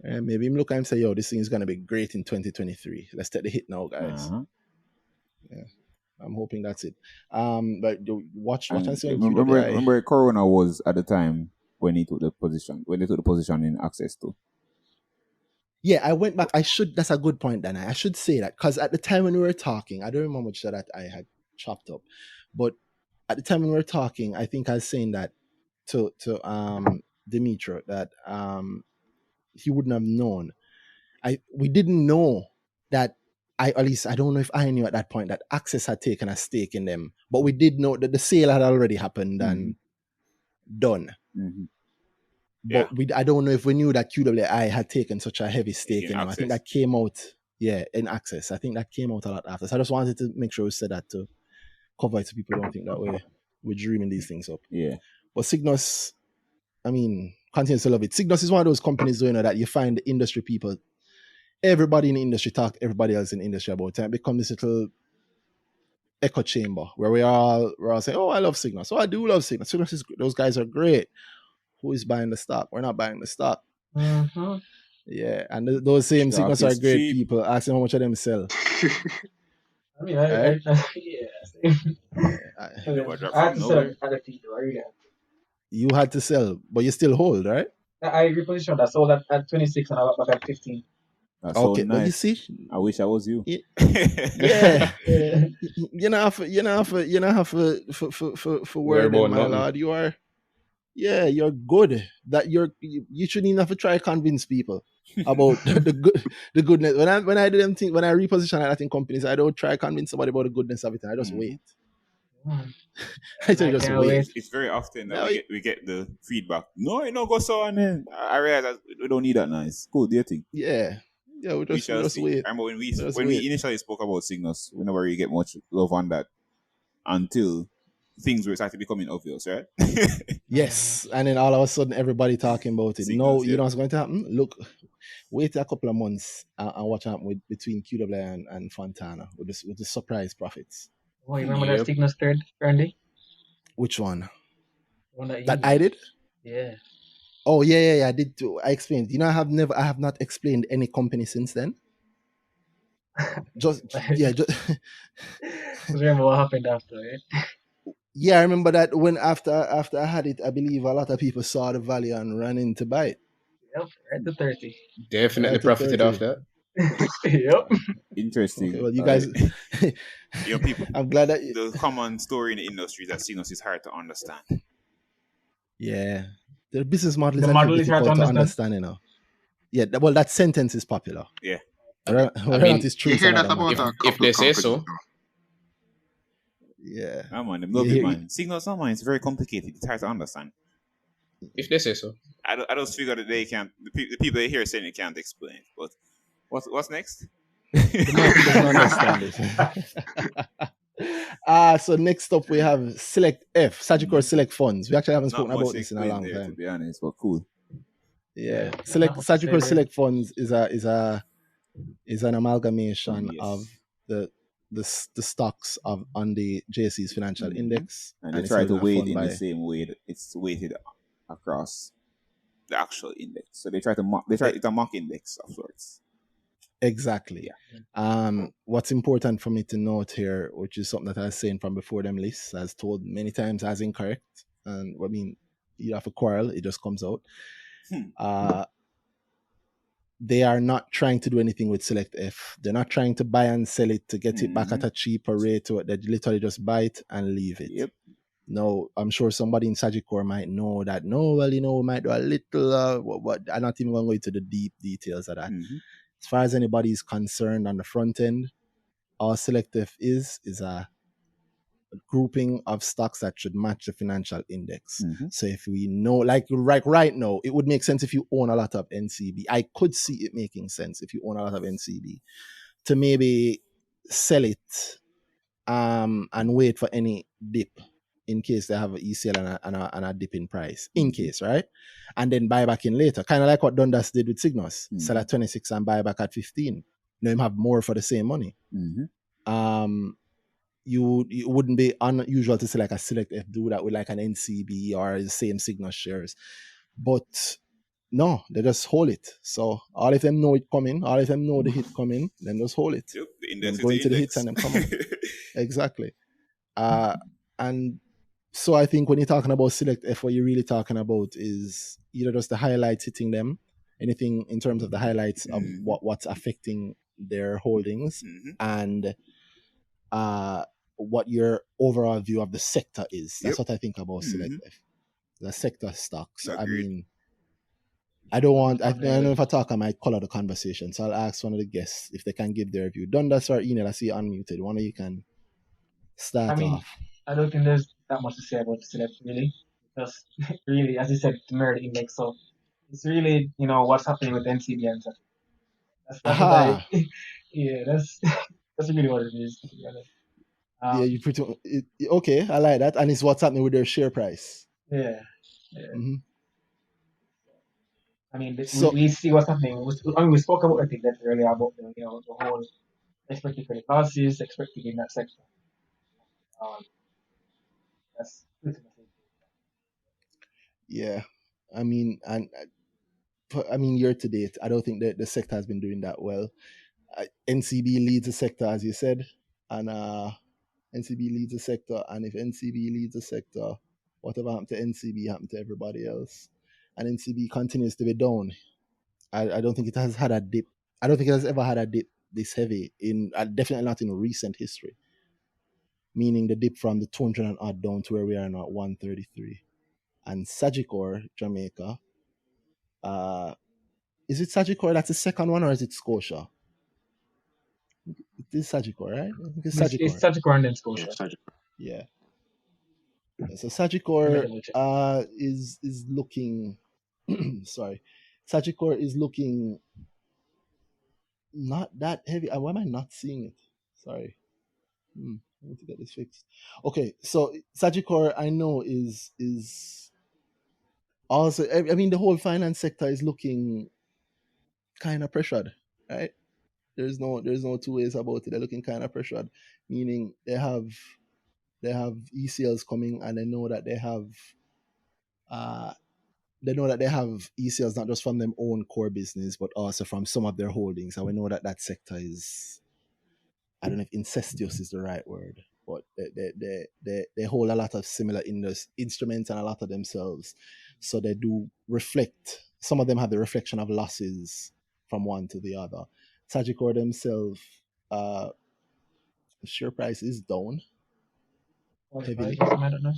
S1: Maybe him look at him and say, yo, this thing is going to be great in 2023. Let's take the hit now, guys. Yeah. I'm hoping that's it. But watch and see on QWI.
S3: Remember Corona was at the time when they took the position in access to.
S1: Yeah, I went back. That's a good point, Dana. I should say that because at the time when we were talking, I don't remember much that I had chopped up, but at the time when we were talking, I think I was saying that to Dimitri that he wouldn't have known. We didn't know that. At least I don't know if I knew at that point that Access had taken a stake in them, but we did know that the sale had already happened and done.
S3: Mm-hmm.
S1: But I don't know if we knew that QWI had taken such a heavy stake in them. I think that came out, in Access. I think that came out a lot after. So I just wanted to make sure we said that to cover it so people don't think that we're dreaming these things up.
S3: Yeah.
S1: But Sygnus, I mean, continues to love it. Sygnus is one of those companies, that you find the industry people, everybody in the industry talk to everybody else in the industry about it. And become this little echo chamber where we're all saying, oh, I love Sygnus. Oh, I do love Sygnus. Sygnus is, those guys are great. Who is buying the stock? We're not buying the stock.
S5: Mm-hmm.
S1: Yeah, and those same Sygnus are great cheap. People asking how much of them sell.
S5: I mean, I had to sell at the peak, though. I really had to.
S1: You had to sell, but you still hold, right?
S5: I repositioned. I sold at 26 and I got back at 15.
S3: That's okay, so nice.
S1: But you see,
S3: I wish I was you.
S1: Yeah. You know, for worry about my lord, you are. Yeah, you're good. That you shouldn't even have to try to convince people about the goodness. When I do them things, when I reposition that in companies, I don't try to convince somebody about the goodness of it. I just wait. I just wait.
S3: It's very often that we get the feedback. No, it don't go so, and then I realize that we don't need that now. It's cool, do you think?
S1: Yeah, we just wait.
S3: I remember when we initially spoke about Sygnus, we never really get much love on that until things were started becoming obvious, right?
S1: Yes, and then all of a sudden everybody talking about it. Sygnus, no, you know what's going to happen? Look, wait a couple of months and watch out between QWI and Fontana with the surprise profits.
S5: Oh, you remember that Sygnus third, Randy?
S1: Which one?
S5: One
S1: that I did?
S5: Yeah.
S1: Oh yeah, I did too. I explained. I have not explained any company since then. Just
S5: remember what happened after, right?
S1: Yeah, I remember that when after I had it, I believe a lot of people saw the value and ran in to buy it.
S5: Yep, right to 30.
S4: Definitely profited off that.
S5: Yep.
S3: Interesting.
S1: Okay, well, you guys,
S3: people.
S1: I'm glad that
S3: the common story in the industry that Sygnus is hard to understand.
S1: Yeah, the business model is hard to understand. Yeah, well, that sentence is popular.
S3: Yeah,
S1: it's true.
S2: You hear that about
S4: if they say so.
S1: Yeah,
S3: man, love it, man. Sygnus, man, it's very complicated. It's hard to understand.
S4: If they say so.
S3: I just figure that they can't. The people they hear saying it can't explain. But what's next?
S1: The market doesn't understand it. So next up we have Select F, SALF.JA Select Funds. We actually haven't spoken about this in a long time,
S3: to be honest, but cool.
S1: Yeah, SALF.JA Select Funds is an amalgamation of the stocks on the JSE's financial index,
S3: and they try to weight in the same way that it's weighted across the actual index. So they try to mock. It's a mock index of sorts.
S1: Exactly. Yeah. What's important for me to note here, which is something that I was saying from before them lists, as told many times as incorrect, and I mean, you have a quarrel, it just comes out. They are not trying to do anything with Select F. They're not trying to buy and sell it to get it back at a cheaper rate. They literally just buy it and leave it.
S3: Yep.
S1: No, I'm sure somebody in Sagicor might know that. No, well, we might do a little, but I'm not even going to go into the deep details of that. As far as anybody is concerned on the front end, all SelectF is a grouping of stocks that should match the financial index. So if we know, like right now, it would make sense if you own a lot of NCB. I could see it making sense if you own a lot of NCB to maybe sell it and wait for any dip in case they have an ECL and a dip in price, in case, right? And then buy back in later, kind of like what Dundas did with Sygnus, sell at 26 and buy back at 15. Now him have more for the same money. You wouldn't be unusual to see like a SELECTF do that with like an NCB or the same Sygnus shares, but no, they just hold it. So all of them know it coming, all of them know the hit coming, then just hold it.
S3: Yep, the
S1: Then
S3: index
S1: go into the hits and then come up. Exactly. And so I think when you're talking about SELECTF, what you're really talking about is either just the highlights hitting them, anything in terms of the highlights of what's affecting their holdings, and what your overall view of the sector is. That's what I think about SELECTF, the sector stock. So I mean, I don't know if I talk, I might color the conversation. So I'll ask one of the guests if they can give their view. Dundas or Henel, I see you unmuted. One of you can start off.
S5: I don't think there's that much to say about the Select, really. Just really, as you said, to mirror the index. So it's really, what's happening with NCB and stuff. That's what I, yeah, that's really what it is, to be honest.
S1: Yeah, you pretty okay. I like that, and it's what's happening with their share price.
S5: Yeah. I mean, we see what's happening. We spoke about that earlier about the whole expected credit losses expected in that sector. That's pretty much it.
S1: Yeah, I mean, year to date, I don't think that the sector has been doing that well. NCB leads the sector, as you said, and NCB leads the sector, and if NCB leads the sector, whatever happened to NCB happened to everybody else, and NCB continues to be down. I don't think it has had a dip. I don't think it has ever had a dip this heavy in definitely not in recent history. Meaning the dip from the 200 and odd down to where we are now at 133. And Sagicor, Jamaica, is it Sagicor that's the second one, or is it Scotia? It is Sagicor, right? I think it's Sagicor.
S5: It's Sagicor and then Scotia.
S1: Yeah. So Sagicor is looking sorry. Sagicor is looking not that heavy. Why am I not seeing it? Sorry. I need to get this fixed. Okay, so Sagicor I know is also, I mean, the whole finance sector is looking kind of pressured, right? There's no two ways about it. They're looking kind of pressured, meaning they have ECLs coming, and they know that they have ECLs not just from their own core business, but also from some of their holdings. And we know that sector is, I don't know if incestuous is the right word, but they hold a lot of similar instruments and a lot of themselves. So they do reflect, some of them have the reflection of losses from one to the other. Sagicor themselves, the share price is down heavily.
S5: I don't know.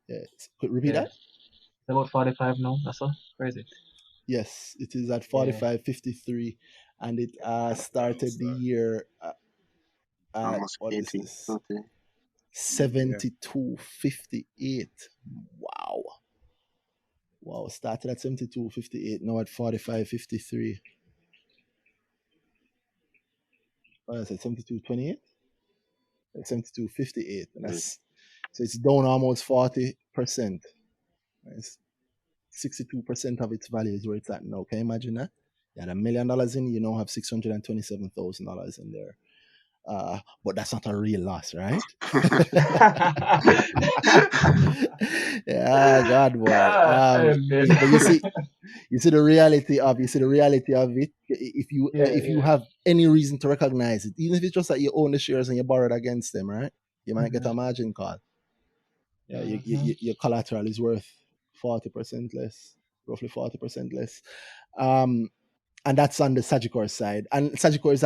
S1: Yeah. Could repeat that?
S5: It's about 45 now. That's all. Where is it?
S1: Yes, it is at 45.53, and it started the year at, what is this? 72.58. Wow, started at 72.58, now at 45.53. What is it, 72.28? 72.58. So it's down almost 40%. It's 62% of its value is where it's at now. Can you imagine that? You had $1 million in, you now have $627,000 in there. But that's not a real loss, right? Yeah, God, boy. But you see the reality of it. If you have any reason to recognize it, even if it's just that you own the shares and you borrowed against them, right? You might get a margin call. Yeah, your collateral is worth 40% less, roughly 40% less. And that's on the Sagicor side. And Sagicor is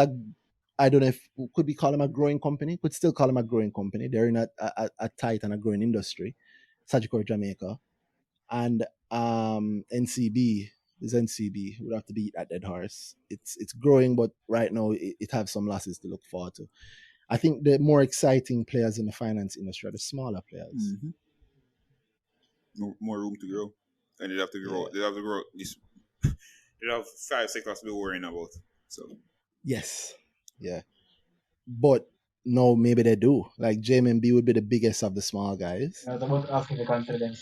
S1: I don't know if could we call them a growing company? Could still call them a growing company. They're in a tight and a growing industry. Sagicor Jamaica. And NCB is NCB. We'd have to beat that dead horse. It's growing, but right now it has some losses to look forward to. I think the more exciting players in the finance industry are the smaller players.
S3: More room to grow. And they have to grow. Yeah. They have to grow this. They have 5 sectors to be worrying about. So
S1: yes. Yeah. But No, maybe they do. Like JMB would be the biggest of the small guys.
S5: I was about to ask if you consider them.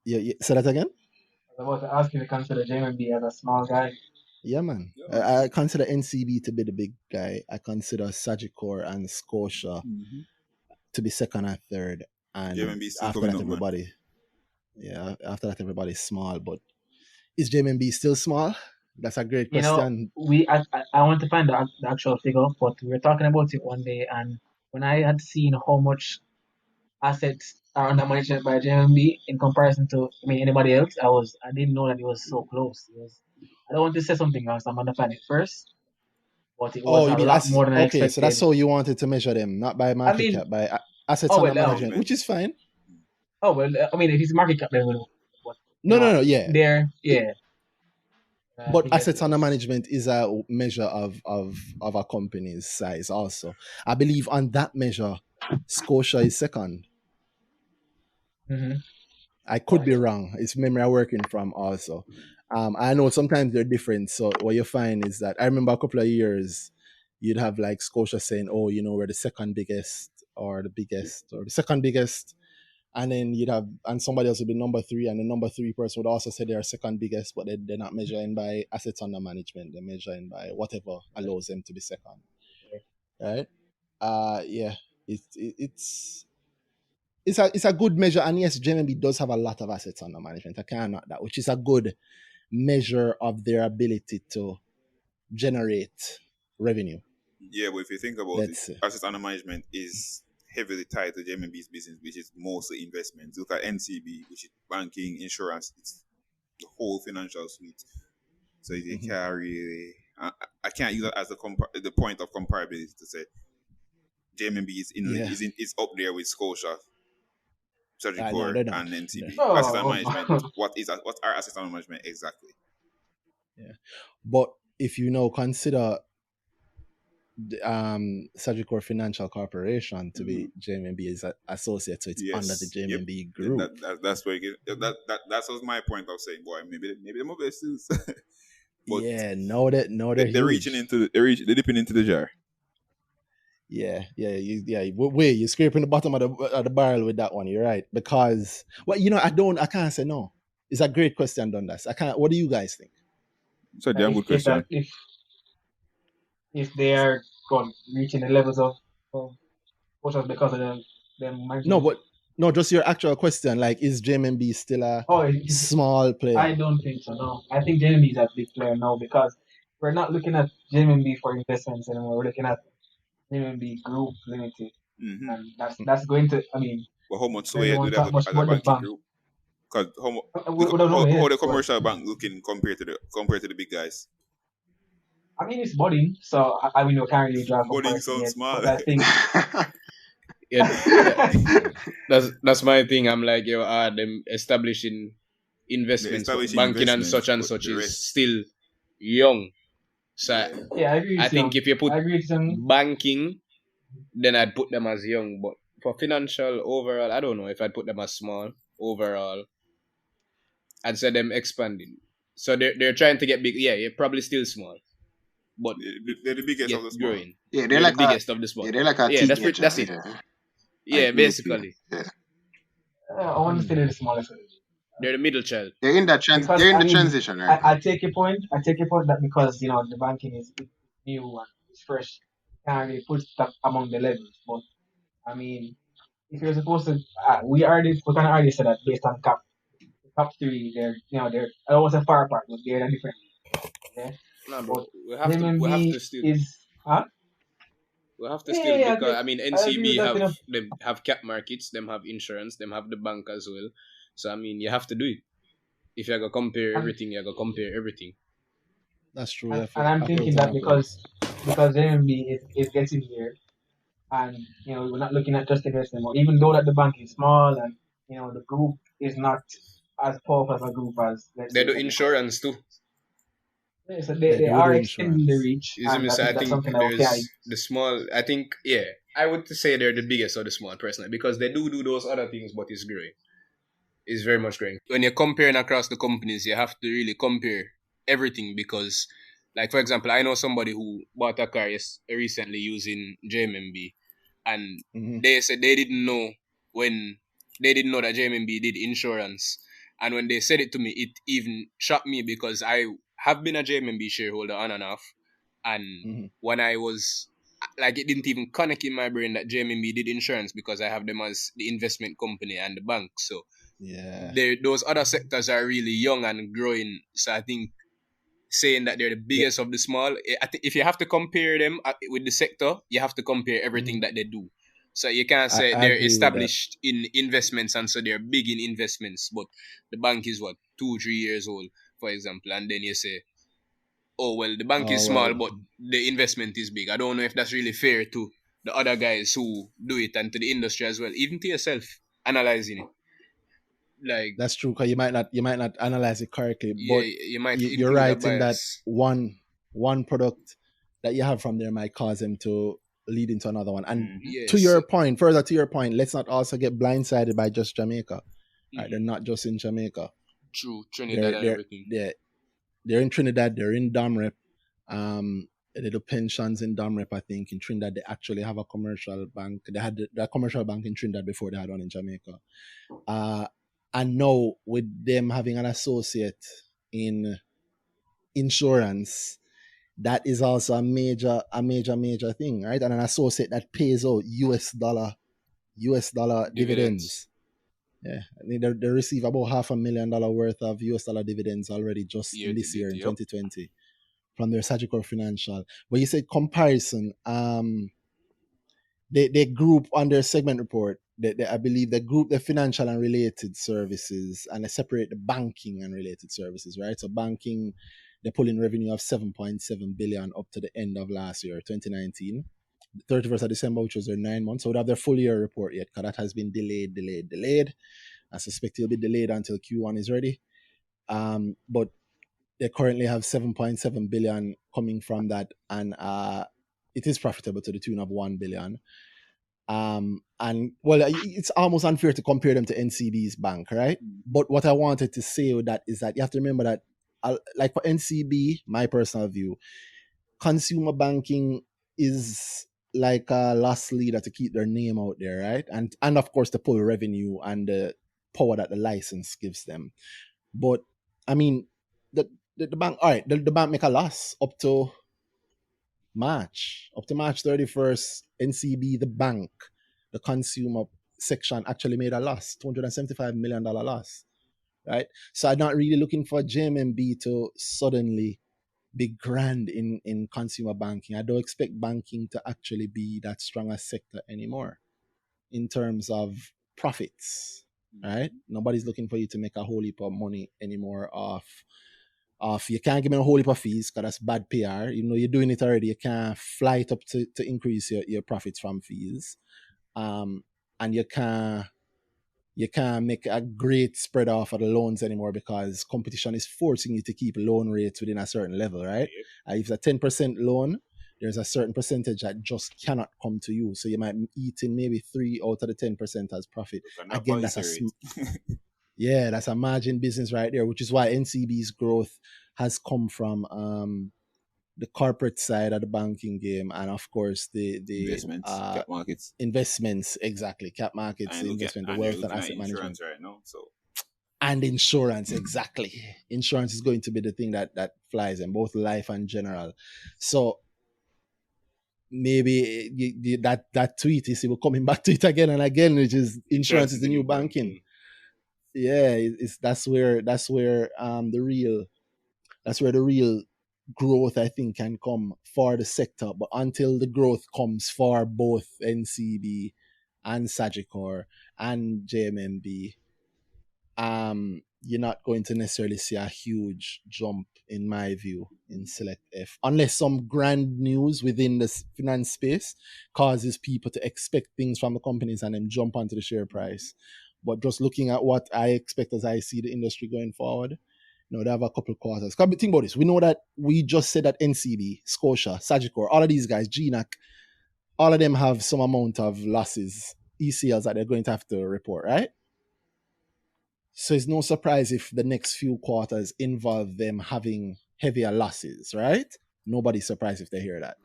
S1: Yeah. Say that again.
S5: I was about to ask if you consider JMB as a small guy.
S1: Yeah, man.
S3: Yeah,
S1: I consider NCB to be the big guy. I consider Sagicor and Scotia to be second and third. And
S3: JMB still
S1: after
S3: coming
S1: that,
S3: up, man.
S1: everybody. Yeah, after that, everybody's small. But is JMB still small? That's a great question.
S5: I want to find the actual figure, but we were talking about it one day, and when I had seen how much assets are under management by JMB in comparison to anybody else, I didn't know that it was so close. I don't want to say something else. I'm gonna find it first, but it was
S1: Oh, you
S5: a
S1: mean
S5: lot more than I
S1: okay? So that's
S5: expected.
S1: how you wanted to measure them, not by
S5: I
S1: market
S5: mean,
S1: cap, by assets
S5: oh
S1: under
S5: well,
S1: management, which is fine.
S5: if it's market cap, then we'll. But,
S1: No, yeah.
S5: There, yeah.
S1: But assets under management is a measure of a company's size also. I believe on that measure, Scotia is second.
S5: Mm-hmm.
S1: I could be wrong. It's memory I'm working from also. I know sometimes they're different. So what you find is that I remember a couple of years, you'd have like Scotia saying, oh, we're the second biggest or the biggest or the second biggest. And then you'd have, and somebody else would be number 3, and the number 3 person would also say they're second biggest, but they're not measuring by assets under management. They're measuring by whatever allows them to be second. Right? Yeah. It's a good measure, and yes, JMB does have a lot of assets under management. I can't knock that, which is a good measure of their ability to generate revenue.
S3: Yeah, but if you think about it, assets under management is heavily tied to JMB's business, which is mostly investments. Look at NCB, which is banking, insurance, it's the whole financial suite. So they can't really, I can't use that as the point of comparability to say JMB is up there with Scotia, Sagicor, and NCB. Assets under management. What are assets under management exactly?
S1: Yeah, but if you now consider Sagicor Financial Corporation to be JMB is associated, so it's under the JMB group.
S3: That's where that was my point of saying, boy, maybe the mobile still.
S1: Yeah, they're
S3: reaching into they're dipping into the jar.
S1: Yeah. You're scraping the bottom of the barrel with that one. You're right, because I can't say no. It's a great question, Dundas. What do you guys think?
S3: It's a damn good question.
S5: If they are reaching the levels of because of them
S1: No, just your actual question. Like, is JMB still a small player?
S5: I don't think so. No, I think JMB is a big player now, because we're not looking at JMB for investments anymore. We're looking at JMB Group Limited, and that's going to.
S3: But how much sway do they have as a banking group? Because how the commercial bank looking compared to the big guys?
S5: It's budding, so we can't really draw
S3: budding sounds small.
S5: I think.
S4: That's my thing. I'm like, them establishing investments, banking and such is still young. So
S5: I
S4: think if you put banking, then I'd put them as young. But for financial overall, I don't know if I'd put them as small overall. I'd say them expanding. So they're trying to get big. Yeah, you're probably still small, but
S3: they're the biggest of the small.
S4: Growing. Yeah, they're like the biggest of the small.
S2: Yeah, they're like a teenager.
S4: That's it. Yeah, like basically.
S5: Yeah. I want to say they're the smallest.
S4: They're the middle child.
S2: They're in that transition, right?
S5: I take your point. That because the banking is new and it's fresh, can't really put stuff among the levels. But if you're supposed to, we can already say that based on top 3, they're I don't want to say far apart, but they're different. Okay.
S4: No, but we have to still. We have to still because NCB have cap markets, them have insurance, them have the bank as well. So you have to do it. If you're gonna compare everything, you're gonna compare everything.
S1: That's true.
S5: And I'm thinking that because JMB is getting here, and we're not looking at just investment anymore. Even though that the bank is small and the group is not as powerful as a group as
S4: they do insurance too.
S5: Yeah, so they are extending the reach.
S4: I think there's the small. I think I would say they're the biggest of the small personally, because they do those other things, but it's growing. It's very much growing. When you're comparing across the companies, you have to really compare everything, because Like, for example, I know somebody who bought a car recently using JMMB, and they said they didn't know that JMMB did insurance. And when they said it to me, it even shocked me because I have been a JMMB shareholder on and off. And when I was, like, it didn't even connect in my brain that JMMB did insurance because I have them as the investment company and the bank. So those other sectors are really young and growing. So I think saying that they're the biggest of the small, I think if you have to compare them with the sector, you have to compare everything that they do. So you can't say they're established in investments and so they're big in investments, but the bank is 2-3 years old, for example, and then you say, oh well, the bank is small, but the investment is big. I don't know if that's really fair to the other guys who do it and to the industry as well, even to yourself analyzing it. Like,
S1: that's true, because you might not analyze it correctly, but
S4: you might
S1: you're right in that one product that you have from there might cause them to lead into another one. And further to your point, let's not also get blindsided by just Jamaica. Right? They're not just in Jamaica.
S4: True, Trinidad and everything.
S1: They're in Trinidad, they're in Domrep. They do pensions in Domrep, I think. In Trinidad, they actually have a commercial bank. They had a commercial bank in Trinidad before they had one in Jamaica. And now with them having an associate in insurance, that is also a major thing, right? And an associate that pays out US dollar dividends. Yeah, I mean, they receive about $500,000 worth of US dollar dividends already just in this year in 2020 from their Sagicor Financial. But you said comparison, they group on their segment report. I believe they group the financial and related services, and they separate the banking and related services, right? So banking, they pull in revenue of 7.7 billion up to the end of last year, 2019, 31st of December, which was their 9 months. So we don't have their full year report yet, because that has been delayed. I suspect it'll be delayed until Q1 is ready. But they currently have 7.7 billion coming from that, and it is profitable to the tune of 1 billion. And well, it's almost unfair to compare them to NCB's bank, right? But what I wanted to say with that is that you have to remember that, like for NCB, my personal view, consumer banking is like a loss leader to keep their name out there, right? And of course, to pull revenue and the power that the license gives them. But I mean, the bank, all right, the bank make a loss up to March 31st. NCB, the bank, the consumer section, actually made a loss, $275 million loss, right? So I'm not really looking for JMMB to suddenly be grand in consumer banking. I don't expect banking to actually be that strong a sector anymore in terms of profits, right? Nobody's looking for you to make a whole heap of money anymore off you can't give me a whole heap of fees, because that's bad PR. You know, you're doing it already. You can't fly it up to increase your profits from fees. And you can't make a great spread off of the loans anymore, because competition is forcing you to keep loan rates within a certain level, right? If it's a 10% loan, there's a certain percentage that just cannot come to you. So you might eat in maybe 3 out of the 10% as profit. Again, that's a margin business right there, which is why NCB's growth has come from the corporate side of the banking game, and of course the
S3: investments, cap markets.
S1: Investments, exactly, cap markets, investment, the wealth and asset management
S3: right now. So
S1: and insurance, exactly. Insurance is going to be the thing that flies in both life and general. So maybe that tweet is we're coming back to it again and again, which is insurance is the new banking. Yeah, that's where the real growth, I think, can come for the sector. But until the growth comes for both NCB and Sagicor and JMMB, you're not going to necessarily see a huge jump, in my view, in SelectF, unless some grand news within the finance space causes people to expect things from the companies and then jump onto the share price. But just looking at what I expect as I see the industry going forward, they have a couple quarters. Because think about this. We know that we just said that NCB, Scotia, Sagicor, all of these guys, GNAC, all of them have some amount of losses, ECLs that they're going to have to report, right? So it's no surprise if the next few quarters involve them having heavier losses, right? Nobody's surprised if they hear that.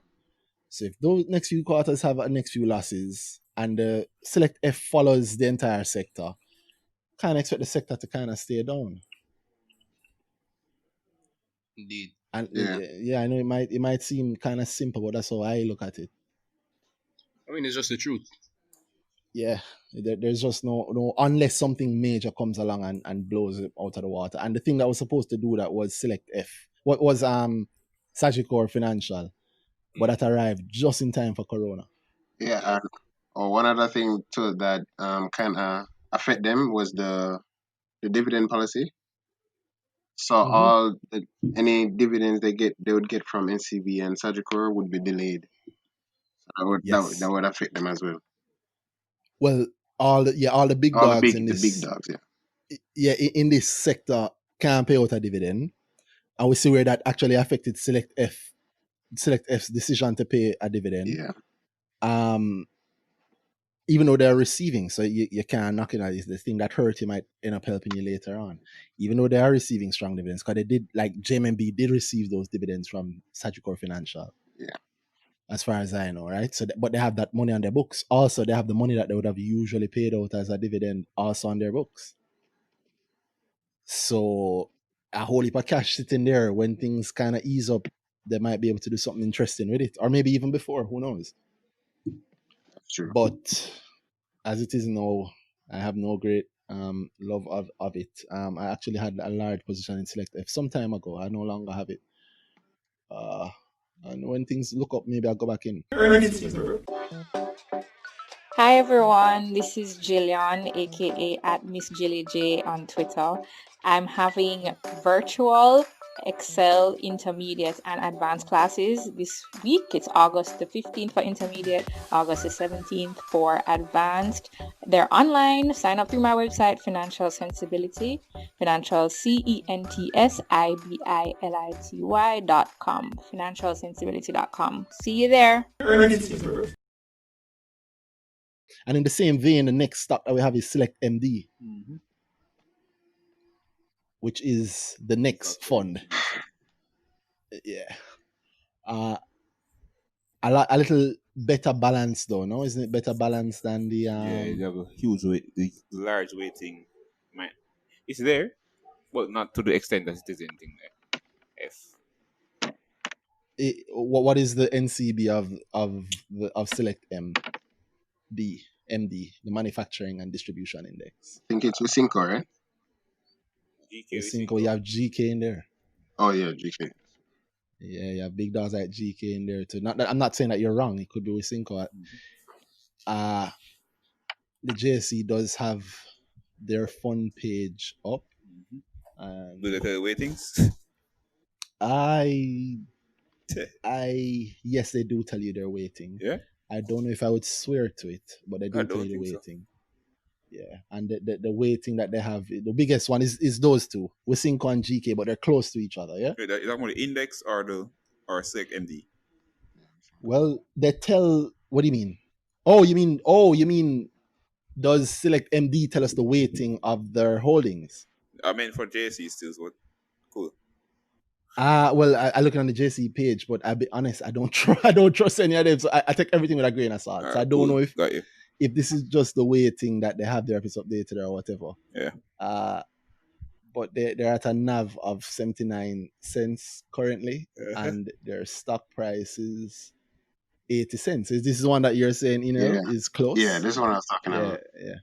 S1: So if those next few quarters have a next few losses and the Select F follows the entire sector, can't expect the sector to kind of stay down.
S4: Indeed.
S1: And
S2: Yeah.
S1: I know it might seem kind of simple, but that's how I look at it.
S4: I mean, it's just the truth.
S1: Yeah, there's just no unless something major comes along and blows it out of the water. And the thing that was supposed to do that was Select F. What was Sagicor Financial, but that arrived just in time for Corona.
S2: Yeah, and one other thing too that kind of affect them was the dividend policy. So all any dividends they would get from NCB and Sagicor would be delayed. So that would affect them as well.
S1: Well, all the big
S2: All
S1: dogs in
S2: the
S1: this
S2: big dogs,
S1: in this sector can't pay out a dividend, and we see where that actually affected Select F's decision to pay a dividend.
S2: Yeah.
S1: Even though they're receiving, so you can't knock it out. It's the thing that hurt you might end up helping you later on. Even though they are receiving strong dividends, because they did, like JMB did receive those dividends from Sagicor Financial.
S2: Yeah.
S1: As far as I know, right? So, but they have that money on their books. Also, they have the money that they would have usually paid out as a dividend also on their books. So a whole heap of cash sitting there. When things kind of ease up, they might be able to do something interesting with it, or maybe even before. Who knows?
S2: That's true.
S1: But as it is now, I have no great love of it. I actually had a large position in Select F some time ago. I no longer have it. And when things look up, maybe I'll go back in.
S6: Hi everyone, this is Jillian, aka at Miss Jilly J on Twitter. I'm having virtual Excel intermediate and advanced classes this week. It's August the 15th for intermediate, August the 17th for advanced. They're online. Sign up through my website, Financial Sensibility, Financial CENTSIBILITY.com, financialsensibility.com. See you there.
S1: And in the same vein, the next stock that we have is SELECTM.JA, which is the next fund. Yeah. A little better balance though, no? Isn't it better balance than the
S3: Yeah, you have a huge weight, the large weighting. Man, it's there, but not to the extent that it is anything there. F.
S1: What is the NCB of SELECTM? MD, the Manufacturing and Distribution Index.
S2: I think it's Wysinco, right?
S1: Wysinco, you have GK in there.
S2: Oh yeah, GK.
S1: Yeah, you have big dogs like GK in there too. Not that, I'm not saying that you're wrong. It could be Wysinco. The JSC does have their fund page up.
S3: Do they tell you weightings?
S1: Yes, they do tell you their weighting.
S3: Yeah.
S1: I don't know if I would swear to it, but they do tell you the weighting. So. Yeah, and the weighting that they have, the biggest one is those two, Wysinco and GK, but they're close to each other. Yeah.
S3: Is that more the index or SELECTMD?
S1: Well, they tell. What do you mean? You mean does SELECTMD tell us the weighting of their holdings?
S3: I mean for JC still, so cool.
S1: Well, I look on the JC page, but I'll be honest, I don't trust any of them. So I take everything with a grain of salt. So I don't know if this is just the weighting that they have there, if it's updated or whatever.
S3: Yeah.
S1: But they're at a NAV of 79 cents currently, and their stock price is 80 cents. This is one that you're saying, is close.
S2: Yeah, this is what I was talking about.
S1: Yeah.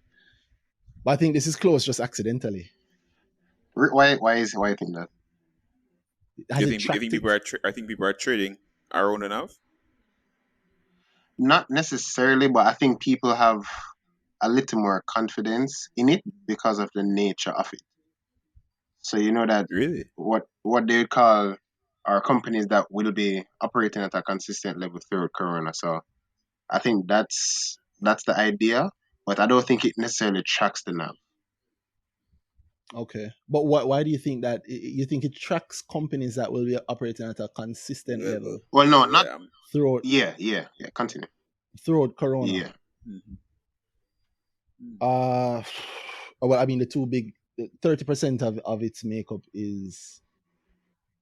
S1: But I think this is close just accidentally.
S2: Why you think that?
S3: I think people are trading around enough.
S2: Not necessarily, but I think people have a little more confidence in it because of the nature of it. So you know that
S3: really
S2: what they call are companies that will be operating at a consistent level through Corona. So I think that's the idea, but I don't think it necessarily tracks the NAV.
S1: Okay, but why do you think that? You think it tracks companies that will be operating at a consistent level?
S2: Well, no, not
S1: throughout.
S2: Yeah. Continue.
S1: Throughout Corona.
S2: Yeah.
S1: Well, I mean, the two big, 30% of its makeup is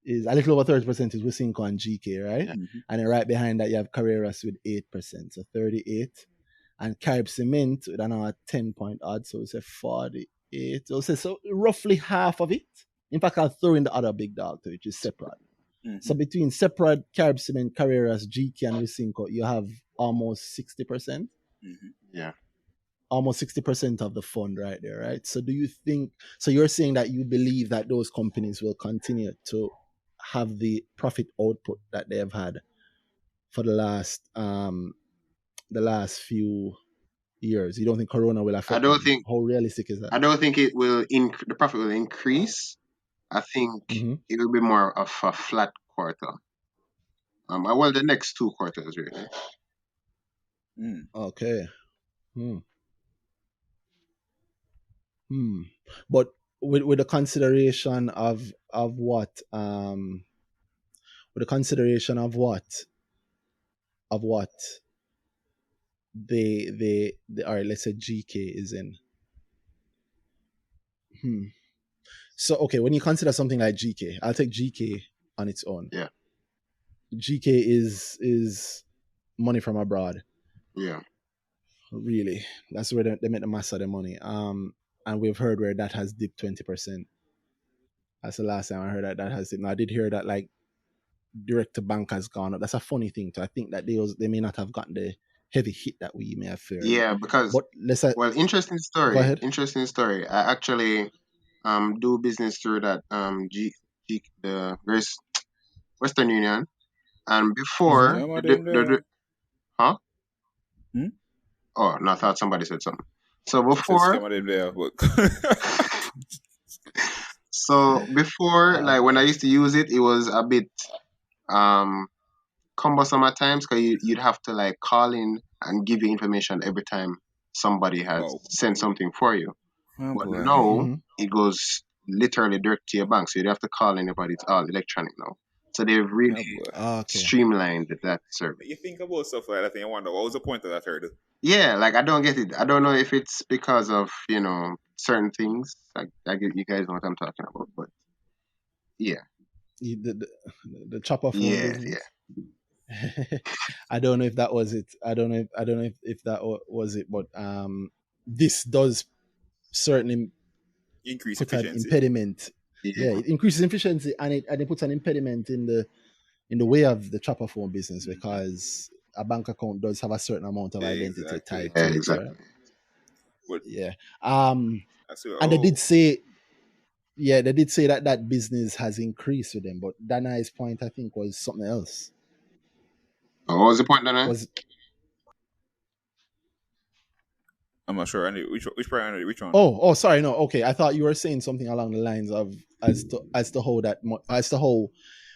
S1: is a little over 30% is Wisynco and GK, right?
S3: Mm-hmm.
S1: And then right behind that you have Carreras with 8%, so 38. And Carib Cement with another 10 point odd, so it's a 48. So roughly half of it. In fact, I'll throw in the other big dog too, which is Seprod.
S3: Mm-hmm.
S1: So between Seprod, Carib Cement, Carreras, GK, and Wisynco, you have almost 60%.
S3: Mm-hmm.
S2: Yeah.
S1: Almost 60% of the fund right there, right? So do you think, so you're saying that you believe that those companies will continue to have the profit output that they have had for the last few years? You don't think Corona will affect them? How realistic is that?
S2: I don't think it will the profit will increase. I think it will be more of a flat quarter. Well, the next 2 quarters really.
S1: Okay. But with the consideration of what they all right, let's say GK is in. So okay, when you consider something like GK, I'll take GK on its own.
S2: Yeah.
S1: GK is money from abroad.
S2: Yeah.
S1: Really, that's where they make the mass of the money. And we've heard where that has dipped 20%. That's the last time I heard that has dipped. Now I did hear that like direct to bank has gone up. That's a funny thing too. I think that they may not have gotten the heavy hit that we may have feared.
S2: Yeah, because interesting story.
S1: Go ahead.
S2: Interesting story. I actually do business through that the Western Union, and before huh? Oh, no, I thought somebody said something. So before, like when I used to use it, it was a bit cumbersome at times because you'd have to like call in and give you information every time somebody has sent something for you. But now it goes literally direct to your bank, so you don't have to call anybody. It's all electronic now. So they've really streamlined that service.
S3: You think about stuff like that and you wonder, what was the point of that hurdle?
S2: Yeah, like I don't get it. I don't know if it's because of, certain things. Like I get you guys know what I'm talking about, but yeah.
S1: The chopper phone business. Yeah. I don't know if that was it. I don't know if that was it, but this does certainly
S3: increase
S1: put
S3: efficiency.
S1: An impediment. Yeah, it increases efficiency and it puts an impediment in the way of the chopper phone business because a bank account does have a certain amount of identity tied to it.
S2: Exactly.
S1: Right? Yeah. And they did say that business has increased with them, but Danai's point I think was something else.
S2: Oh, what was the point, Danai?
S3: I'm not sure. Which one?
S1: Oh, sorry, no. Okay, I thought you were saying something along the lines of as to how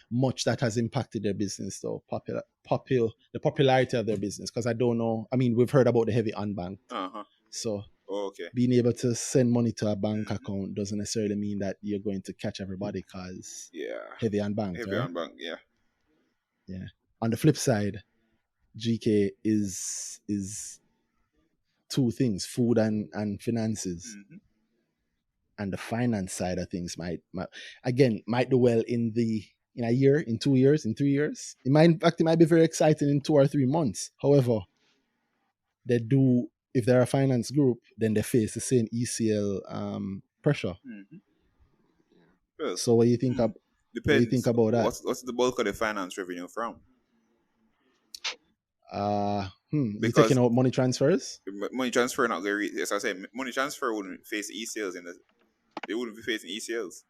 S1: much that has impacted their business, though. The popularity of their business, because I don't know. I mean, we've heard about the heavy unbanked. So being able to send money to a bank account doesn't necessarily mean that you're going to catch everybody, because heavy unbanked.
S3: Heavy unbanked, yeah.
S1: Yeah. On the flip side, GK is two things: food and finances. And the finance side of things might do well in a year, in 2 years, in 3 years. It might be very exciting in 2 or 3 months. However, if they're a finance group, then they face the same ECL pressure. Well, so what do you think? What do you think about that?
S3: What's the bulk of the finance revenue from?
S1: You're taking out money transfers?
S3: Money transfer not going to, as I said, money transfer wouldn't face ECLs they wouldn't be facing ECLs.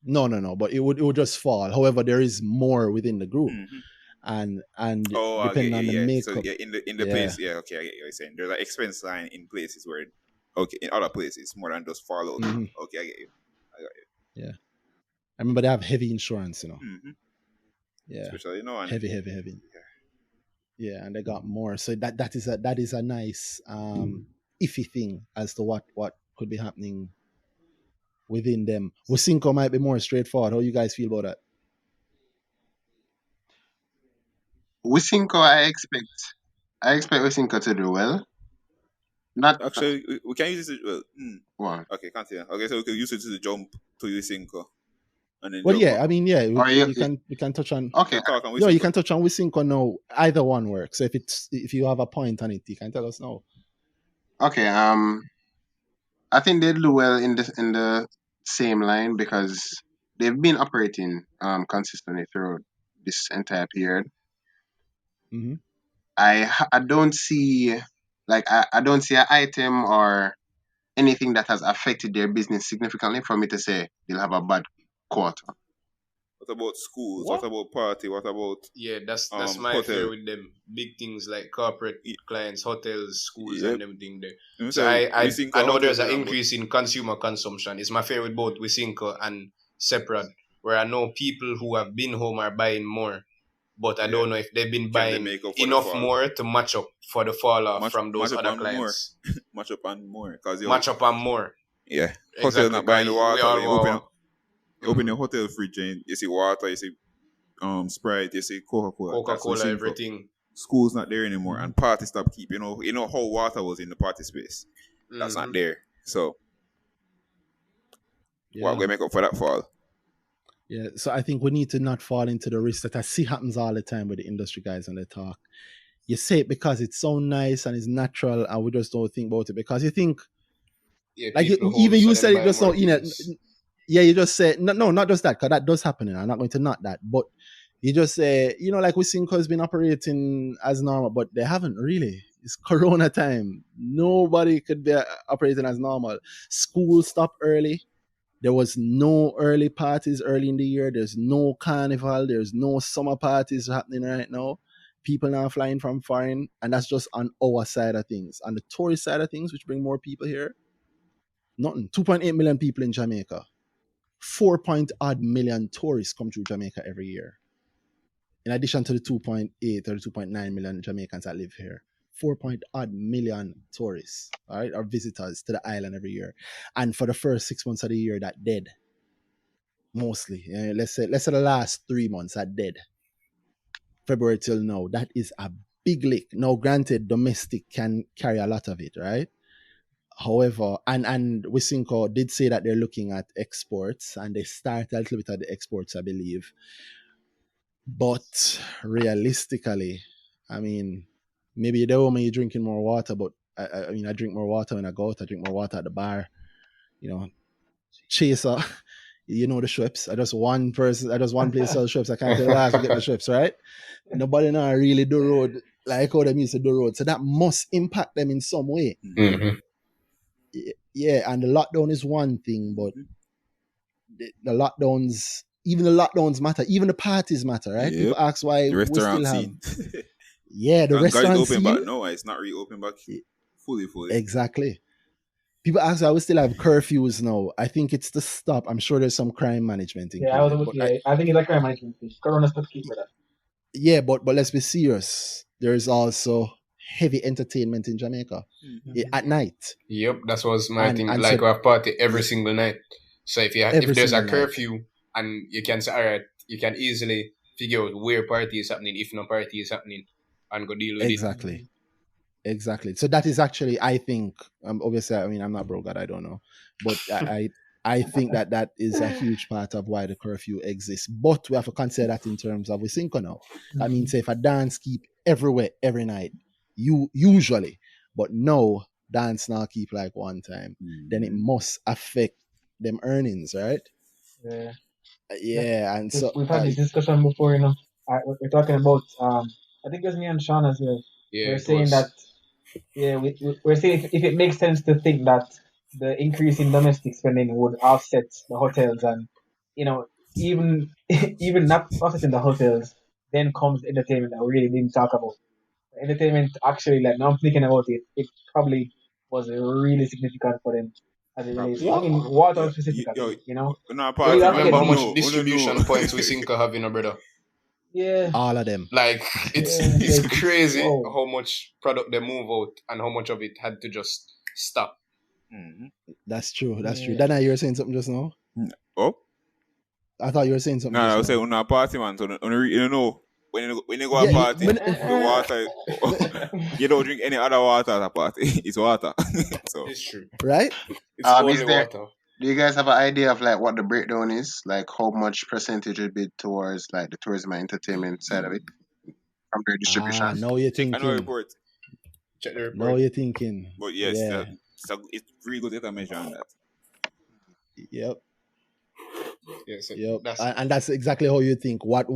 S1: No, but it would just fall. However, there is more within the group. And depending on the makeup.
S3: So in the place, okay, I get what you're saying. There's an expense line in places where in other places more than just fall out. Okay, I get you.
S1: Yeah. I remember they have heavy insurance, Yeah.
S3: Especially,
S1: heavy. Yeah, and they got more. So that is a nice iffy thing as to what could be happening within them. Wisynco might be more straightforward. How you guys feel about that?
S2: Wisynco, I expect Wisynco to do well. Not
S3: actually, we can use this.
S2: Wow.
S3: Okay, continue. Okay, so we can use it to jump to Wisynco and then
S1: Well,
S3: jump
S1: yeah,
S3: back.
S1: I mean, yeah,
S2: Or you,
S1: we can touch on.
S2: okay,
S3: Talk and we
S1: No, you
S3: sync
S1: can touch on Wisynco now. Either one works. So if you have a point on it, you can tell us now.
S2: okay. I think they do well in the same line because they've been operating consistently throughout this entire period.
S1: Mm-hmm.
S2: I don't see I don't see an item or anything that has affected their business significantly for me to say they'll have a bad quarter.
S3: What about schools?
S1: What?
S3: What about party? What about
S4: Yeah, that's my
S3: hotel?
S4: fear with them. Big things like corporate clients, hotels, schools,
S3: Yep.
S4: and everything there.
S3: Let me
S4: So
S3: say,
S4: I
S3: Wisynco
S4: know
S3: hotel
S4: there's an
S3: plan, but
S4: increase in consumer consumption. It's my fear with both Wisynco and Seprod, where I know people who have been home are buying more, but I don't know if they've been
S3: can they
S4: buying
S3: make up for the
S4: enough
S3: fall?
S4: more to match up for the fall off
S3: Match,
S4: from those
S3: match up
S4: other
S3: on more.
S4: clients.
S3: Match up on more. Cause
S4: Match up on more.
S3: yeah, hotel
S4: Exactly.
S3: not buying the
S4: We
S3: water.
S4: all
S3: When you
S4: want.
S3: open your hotel fridge and you see water, you see Sprite, you see Coca-Cola. That's
S4: Coca-Cola,
S3: Wisynco.
S4: everything.
S3: School's not there anymore, and party stop keep. You know how water was in the party space. That's not there. So what we make up for that fall?
S1: Yeah, so I think we need to not fall into the risk that I see happens all the time with the industry guys when they talk. You say it because it's so nice and it's natural, and we just don't think about it because you think,
S4: Yeah,
S1: like
S4: even
S1: you said it just now,
S4: things.
S1: yeah, you just say no, not just that, because that does happen. And I'm not going to not that, but you just say, like Wisynco has been operating as normal, but they haven't really. It's Corona time. Nobody could be operating as normal. School stopped early. There was no early parties early in the year. There's no carnival. There's no summer parties happening right now. People now flying from foreign, and that's just on our side of things. On the tourist side of things, which bring more people here, nothing. 2.8 million people in Jamaica. 4 million tourists come through Jamaica every year. In addition to the 2.8 or 2.9 million Jamaicans that live here. 4 million tourists, all right, or visitors to the island every year. And for the first 6 months of the year, that dead. Mostly. Let's say the last 3 months are dead. February till now. That is a big lick. Now, granted, domestic can carry a lot of it, right? However, and Wisynco did say that they're looking at exports, and they started a little bit at the exports, I believe. But realistically, I mean, maybe the woman you're drinking more water, but I mean, I drink more water when I go out. I drink more water at the bar. Chaser, the Schweppes. I just one place sells Schweppes. I can't tell the last to get the Schweppes, right? Nobody now really do road like how them used to do road. So that must impact them in some way.
S4: Mm-hmm.
S1: Yeah, and the lockdown is one thing, but the lockdowns, even the lockdowns matter. Even the parties matter, right?
S3: Yep.
S1: People ask why
S3: the
S1: we still
S3: restaurant
S1: have...
S3: scene.
S1: Yeah, the restaurant
S3: it's open
S1: scene.
S3: back. No, it's not reopened back fully.
S1: Exactly. People ask why we still have curfews now. I think it's to stop. I'm sure there's some crime management included.
S5: I think it's like crime management. Corona stuff keep for that.
S1: Yeah, but let's be serious. There is also heavy entertainment in Jamaica at night.
S4: Yep, that was my thing.
S1: And
S4: Like
S1: so,
S4: we have party every single night. So if there's a curfew
S1: night,
S4: and you can say, all right, you can easily figure out where party is happening, if no party is happening, and go deal with it.
S1: Exactly. So that is actually, I think, obviously, I mean, I'm not broke, I don't know, but I think that is a huge part of why the curfew exists. But we have to consider that in terms of Wisynco now. That means if a dance keep everywhere every night, usually, but no dance now keep like one time, then it must affect them earnings, right? Yeah. And so
S5: we've had this discussion before, we're talking about I think it was me and Schaunn as well.
S4: Yeah,
S5: we're saying that we're saying if it makes sense to think that the increase in domestic spending would offset the hotels, and even not offsetting the hotels, then comes entertainment that we really didn't talk about. Entertainment actually, like now I'm thinking about it, it probably was really significant for them as it relates. I mean, water specifically,
S4: remember how much distribution points Wisynco have, brother?
S5: Yeah,
S1: all of them.
S4: Like it's crazy how much product they move out and how much of it had to just stop.
S1: Mm-hmm. That's true. Dana, you were saying something just now?
S3: Oh,
S1: I thought you were saying something.
S3: No, I was saying on a party, man. So when you go to a party, the water, you don't drink any other water at a party. It's water. So
S4: it's true,
S1: right?
S4: it's only water.
S2: Do you guys have an idea of like what the breakdown is? Like how much percentage would be towards like the tourism and entertainment side of it from their distribution?
S1: Now you're
S3: Check annual
S1: thinking.
S3: report.
S4: Check the report.
S1: Now you're thinking.
S3: But yes,
S1: Yeah.
S3: it's really good to measure on that.
S1: Yep.
S4: Yes,
S1: Yep.
S4: that's
S1: And that's exactly how you think. What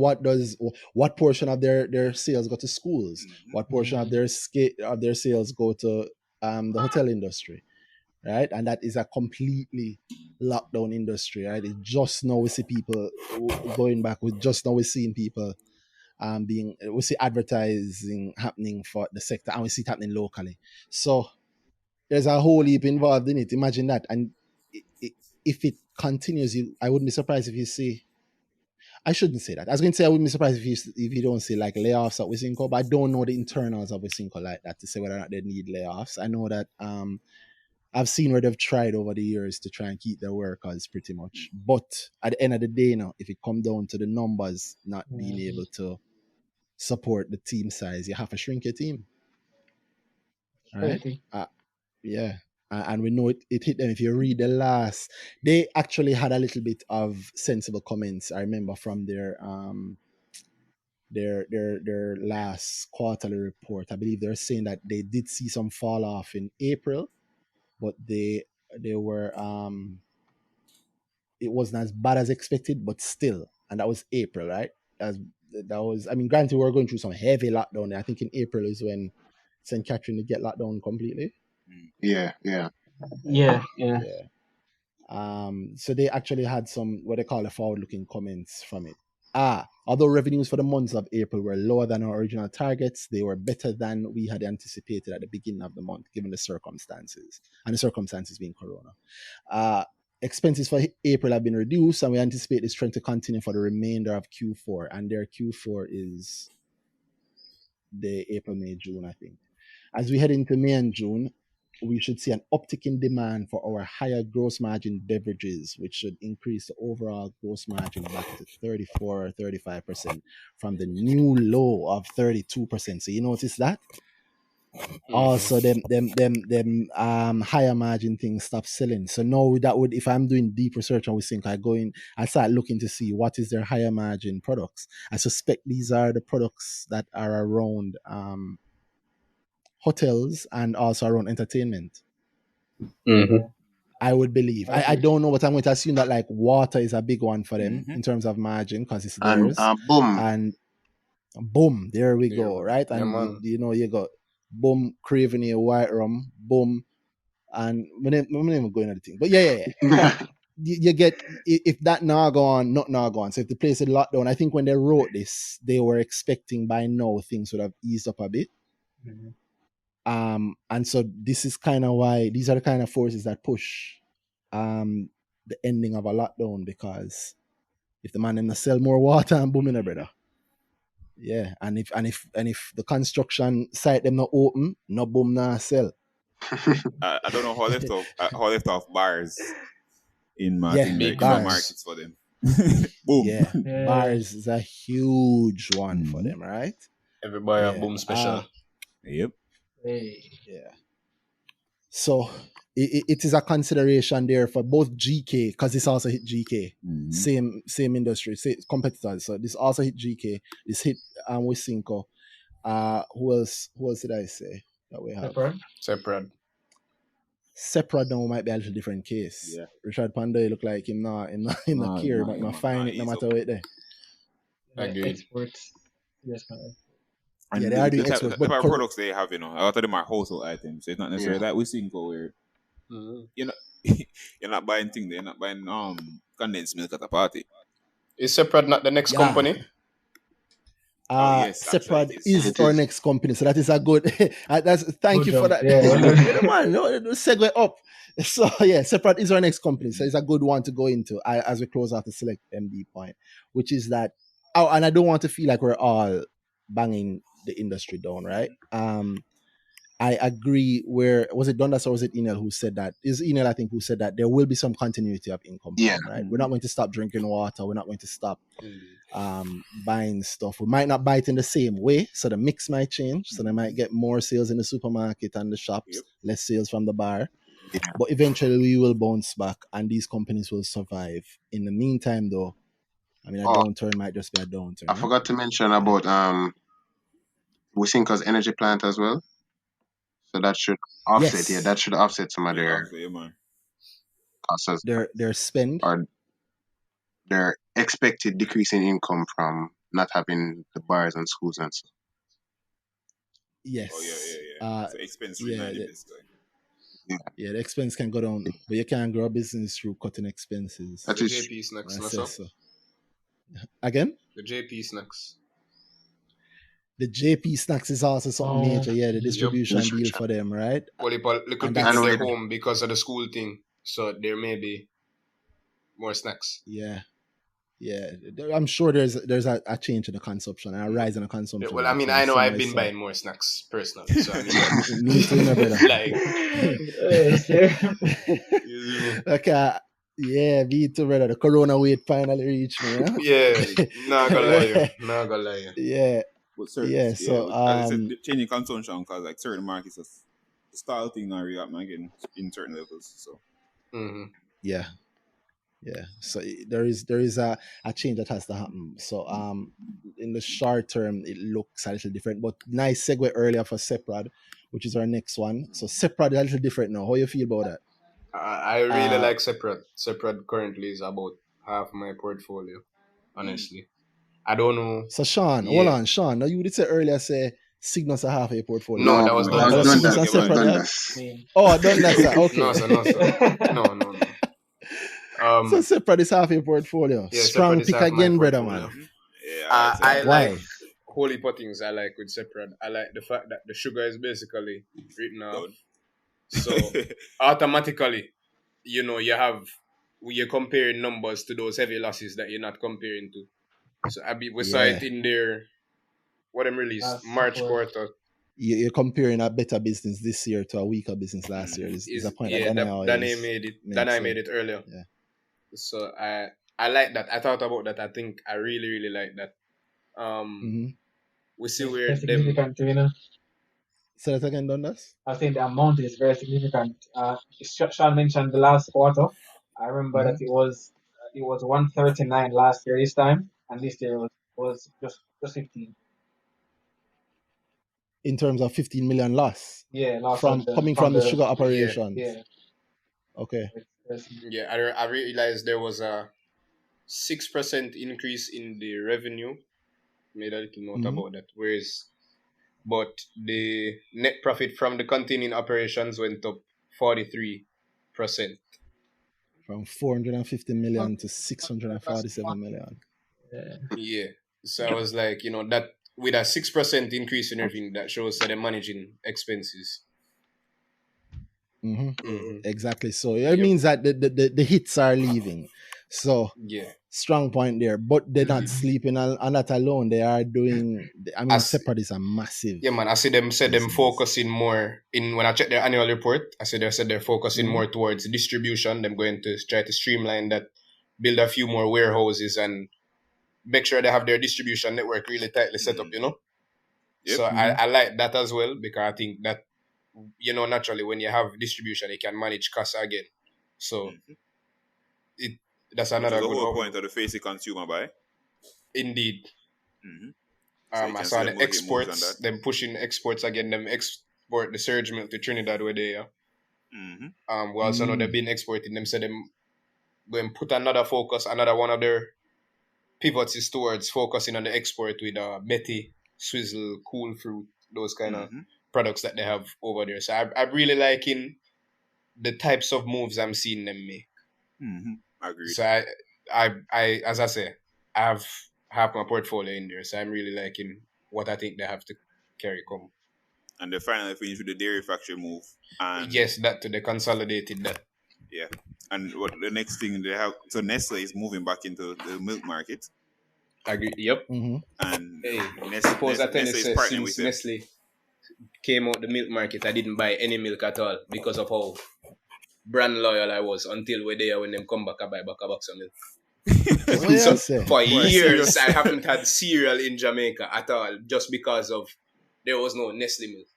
S1: portion of their sales go to schools? What portion of their sales go to the hotel industry? Right? And that is a completely lockdown industry, right? It just now we see people going back. We're seeing people we see advertising happening for the sector, and we see it happening locally. So there's a whole heap involved in it. Imagine that. And if it continues, I wouldn't be surprised if you see. I shouldn't say that. I was going to say I wouldn't be surprised if you don't see like layoffs at Wisynco, but I don't know the internals of Wisynco like that to say whether or not they need layoffs. I know that I've seen where they've tried over the years to try and keep their workers pretty much. But at the end of the day, if it come down to the numbers not being able to support the team size, you have to shrink your team. Right? Yeah. And we know it hit them. If you read the last, they actually had a little bit of sensible comments. I remember from their last quarterly report. I believe they're saying that they did see some fall off in April, but they were it wasn't as bad as expected, but still, and that was April, right? Granted, we were going through some heavy lockdown. I think in April is when St. Catherine did get locked down completely.
S2: Yeah.
S1: So they actually had some what they call the forward-looking comments from it. Although revenues for the months of April were lower than our original targets, they were better than we had anticipated at the beginning of the month, given the circumstances, and the circumstances being Corona. Expenses for April have been reduced, and we anticipate this trend to continue for the remainder of Q4. And their Q4 is the April, May, June, I think. As we head into May and June, we should see an uptick in demand for our higher gross margin beverages, which should increase the overall gross margin back to 34 or 35% from the new low of 32%. So you notice that? Also, them higher margin things stop selling. So now that would, if I'm doing deep research on Wisynco, I start looking to see what is their higher margin products. I suspect these are the products that are around hotels and also around entertainment. I would believe. I don't know, but I'm going to assume that like water is a big one for them in terms of margin because it's theirs.
S2: And
S1: boom, there we go, right? And you got boom, Craven, white rum, boom, and we're not even going into the thing. But yeah. You get, if that not go on. So if the place is locked down, I think when they wrote this, they were expecting by now things would have eased up a bit. And so this is kind of why these are the kind of forces that push the ending of a lockdown, because if the man them sell more water and boom in a brother. Yeah, and if the construction site them not open, no boom nah sell.
S3: I don't know how left off bars in markets for them. Boom.
S1: Yeah, bars is a huge one for them, right?
S4: Everybody a boom special.
S3: Yep.
S1: Yeah. So it is a consideration there for both GK, because this also hit GK, same industry, same competitors. So this also hit GK. This hit Wisynco. Who else did I say that we have? Seprod now might be a little different case. Yeah. Richard Panda look like him not care, but not find it no matter what there.
S5: Exports. Yes,
S1: and they are doing exports.
S3: But products they have, a lot of them are household items. So it's not necessarily that Wisynco where you're not buying things. They're not buying condensed milk at a party.
S4: Is Seprod not the next company?
S1: Yes, Seprod is our next company, so that is a good. Thank you for that. Man, segue up. So yeah, Seprod is our next company, so it's a good one to go into as we close out the Select MD point, which is that. Oh, and I don't want to feel like we're all banging the industry down, right? I agree. Where was it Dundas or was it Henel who said that? Is Henel, I think, who said that there will be some continuity of income.
S2: Yeah.
S1: Right. We're not going to stop drinking water. We're not going to stop buying stuff. We might not buy it in the same way, so the mix might change. So they might get more sales in the supermarket and the shops, less sales from the bar. But eventually we will bounce back and these companies will survive. In the meantime, though, I mean, a downturn might just be a downturn.
S2: I forgot to mention about Wisynca's energy plant as well. So that should offset.
S1: Yes.
S2: Yeah, that should offset some of their costs,
S1: their spend,
S2: or their expected decrease in income from not having the bars and schools and stuff.
S1: Yes.
S3: Oh, so expense
S1: the expense can go down, but you can't grow a business through cutting expenses.
S4: The JP snacks,
S1: Again?
S4: The JP snacks.
S1: The JP snacks is also something major, the distribution deal for them, right?
S4: Well, little bit at home because of the school thing, so there may be more snacks.
S1: Yeah, I'm sure there's a change in the consumption and a rise in the consumption.
S4: Well, I mean, I know I've been buying more snacks personally, so I mean,
S1: me too, my brother. Me too, brother. The corona weight finally reached me.
S4: Not gonna lie.
S1: Yeah.
S3: Changing consumption because like certain markets are starting now react again in certain levels. So
S1: so there is a change that has to happen. So in the short term it looks a little different, but nice segue earlier for Seprod, which is our next one. So Seprod is a little different now. How you feel about that?
S4: I really like Seprod. Seprod currently is about half my portfolio, honestly. I don't know.
S1: So Schaunn, hold on, Schaunn. Now you did say earlier Sygnus a half a portfolio.
S4: No, that was
S1: Dundas. Oh, Dundas. Okay.
S4: No, sir. No.
S1: So Seprod is half a portfolio. Strong pick again, brother, man.
S4: I like whole heap of things I like with Seprod. I like the fact that the sugar is basically written off. So automatically, you're comparing numbers to those heavy losses that you're not comparing to. So we saw it in their what them released March quarter.
S1: You're comparing a better business this year to a weaker business last year. Is a point that
S4: Danny made it. Danny made it earlier.
S1: Yeah.
S4: So I like that. I thought about that. I think I really, really like that. We see where
S5: significant,
S1: Say that again, Dundas?
S5: I think the amount is very significant. Schaunn mentioned the last quarter. I remember that it was 139 last year this time, and this year was just 15.
S1: In terms of 15 million loss?
S5: Yeah, loss
S1: from the sugar operations.
S5: Yeah.
S1: Okay.
S4: Yeah, I realized there was a 6% increase in the revenue. Made a little note about that. But the net profit from the continuing operations went up 43%.
S1: From 450 million to 647 million.
S4: Yeah. So I was like, that with a 6% increase in revenue, that shows that they're managing expenses.
S1: Exactly. So it means that the hits are leaving. So strong point there. But they're not sleeping on that alone. They are doing. I mean, Seprod is a massive.
S4: Yeah, man. I see them focusing more in when I check their annual report. I see they're focusing more towards distribution. They're going to try to streamline that, build a few more warehouses, and make sure they have their distribution network really tightly set up. Yep. So I like that as well, because I think that naturally when you have distribution, you can manage costs again. So that's another good
S3: whole point of the face consumer buy.
S4: Indeed. I saw the exports, them pushing exports again, them export the surge milk to Trinidad where they are. We also know they've been exporting them, so them going put another one of their pivots is towards focusing on the export with Betty, Swizzle, Cool Fruit, those kind of products that they have over there. So I'm really liking the types of moves I'm seeing them make.
S3: Agreed.
S4: So I as I say, I have half my portfolio in there, so I'm really liking what I think they have to carry come.
S3: And they finally finished with the dairy factory move. And
S4: yes, that to the consolidated that.
S3: Yeah. And what the next thing they have, so Nestle is moving back into the milk market.
S4: Agree. Yep.
S3: And
S4: Nestle is partnering with Nestle came out the milk market, I didn't buy any milk at all because of how brand loyal I was until we're there when them come back, I buy back a box of milk. For years, I haven't had cereal in Jamaica at all, just because of there was no Nestle milk.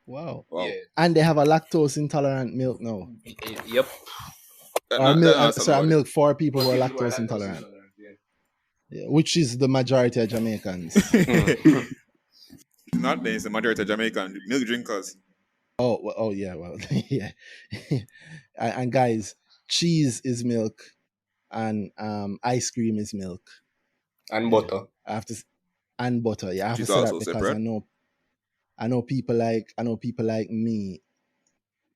S1: Wow.
S4: Yeah.
S1: And they have a lactose intolerant milk now.
S4: Yep.
S1: Or milk, sorry,
S3: about
S1: milk for people
S4: For
S1: who are
S4: people who are
S1: lactose
S4: lactose
S1: intolerant.
S4: intolerant, yeah.
S1: Yeah, which is the majority of Jamaicans.
S3: it. Not there, it's the majority of Jamaican milk drinkers.
S1: Oh yeah, well, yeah. And guys, cheese is milk, and ice cream is milk,
S4: And butter.
S1: I have to, and butter. Yeah, I have
S3: Which
S1: to
S3: is
S1: say that
S3: also
S1: because
S3: Seprod.
S1: I know people like me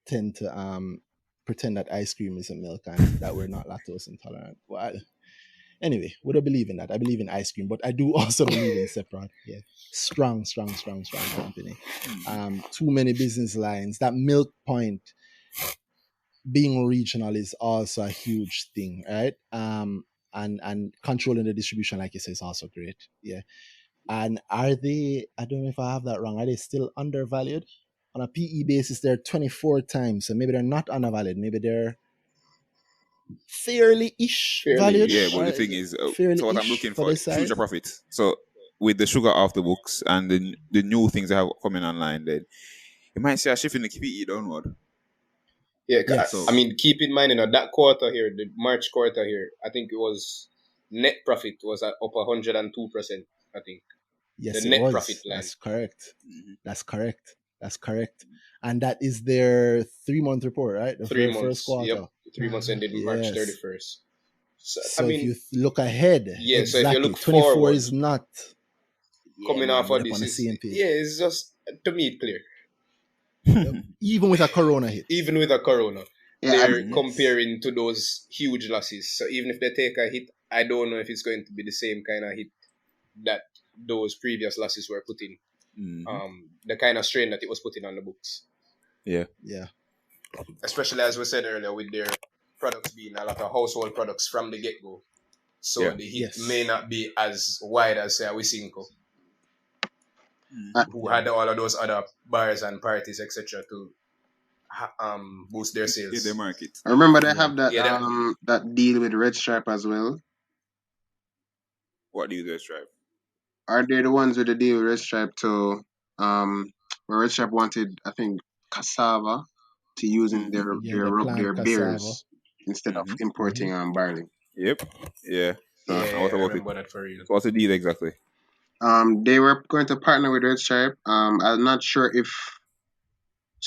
S1: tend to pretend that ice cream isn't milk and that we're not lactose intolerant. Well, anyway, would I believe in that? I believe in ice cream, but I do also believe in Seprod. Yeah, strong company. Too many business lines. That milk point being regional is also a huge thing, right? And controlling the distribution, like you say, is also great. Yeah. And are they? I don't know if I have that wrong. Are they still undervalued? On a PE basis, they're 24 times, so maybe they're not undervalued. Maybe they're fairly-ish valued.
S3: Yeah, but the thing is,
S1: fairly
S3: so what I'm looking for
S1: this
S3: is future
S1: size.
S3: profits. So with the sugar off the books and the new things that have coming online, then you might see a shift in the PE downward.
S4: Yeah,
S1: Yes.
S4: I mean, keep in mind, that quarter here, the March quarter here, I think it was net profit was at up 102%. I think.
S1: Yes,
S4: the
S1: it
S4: net
S1: was.
S4: profit line.
S1: That's correct. That's correct. And that is their 3-month report, right? The
S4: 3
S1: very
S4: months.
S1: first quarter.
S4: Yep. 3 months ended March
S1: Yes.
S4: 31st.
S1: So
S4: I mean,
S1: if you look ahead,
S4: yeah,
S1: exactly.
S4: so if you look
S1: 24
S4: forward,
S1: is not
S4: coming off
S1: we're
S4: of
S1: up
S4: this
S1: on the
S4: is
S1: same page.
S4: yeah, it's just to me it's clear.
S1: Yep. Even with a corona hit.
S4: Even with a corona,
S2: Yeah,
S4: they're comparing to those huge losses. So even if they take a hit, I don't know if it's going to be the same kind of hit that those previous losses were putting. The kind of strain that it was putting on the books.
S1: Yeah.
S4: Especially as we said earlier, with their products being a lot of household products from the get go. So the hit may not be as wide as say a Wisinko, who had all of those other bars and parties, etc., to boost their sales.
S3: Yeah, their market.
S2: I remember they have that that deal with Red Stripe as well.
S3: What do you guys Stripe?
S2: Are they the ones with the deal with Red Stripe to where Red Stripe wanted, I think, cassava to use in their beers instead of importing barley.
S3: Yep. Yeah.
S4: Yeah,
S3: what
S4: I
S3: about
S4: remember that for real.
S3: So what's the deal exactly?
S2: They were going to partner with Red Stripe. I'm not sure if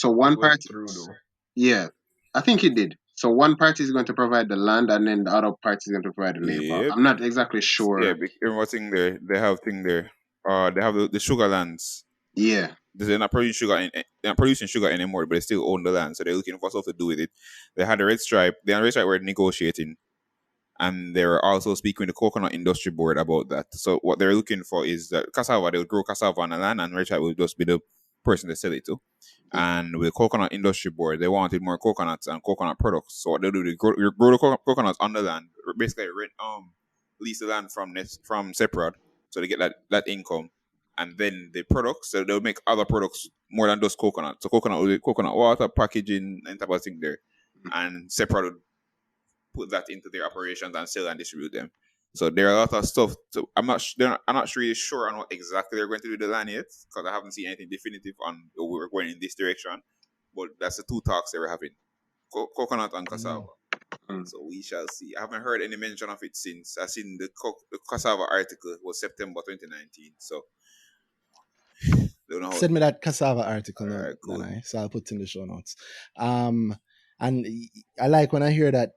S2: one party
S4: through though.
S2: Yeah, I think it did. So one party is going to provide the land, and then the other party is going to provide the labor.
S3: Yep.
S2: I'm not exactly sure.
S3: Yeah, remember thing there. They have thing there. They have the sugar lands.
S2: Yeah.
S3: They're not producing sugar anymore, but they still own the land, so they're looking for stuff to do with it. They had the Red Stripe. The Red Stripe were negotiating, and they were also speaking with the Coconut Industry Board about that. So what they're looking for is that cassava, they'll grow cassava on the land, and Red Stripe will just be the person to sell it to. And with the Coconut Industry Board, they wanted more coconuts and coconut products. So what they do, they grow the coconuts on the land, basically lease the land from Seprod, so they get that income. And then the products, so they'll make other products more than just coconut. So coconut water, packaging, and type of thing there. And Seprod would put that into their operations and sell and distribute them. So there are a lot of stuff. So I'm not really sure on what exactly they're going to do with the land yet, because I haven't seen anything definitive on we're going in this direction. But that's the two talks they were having: coconut and cassava. So we shall see. I haven't heard any mention of it since. I seen the cassava article was September 2019. So don't know.
S1: Send me that cassava article,
S3: right, cool.
S1: So I'll put it in the show notes. And I like when I hear that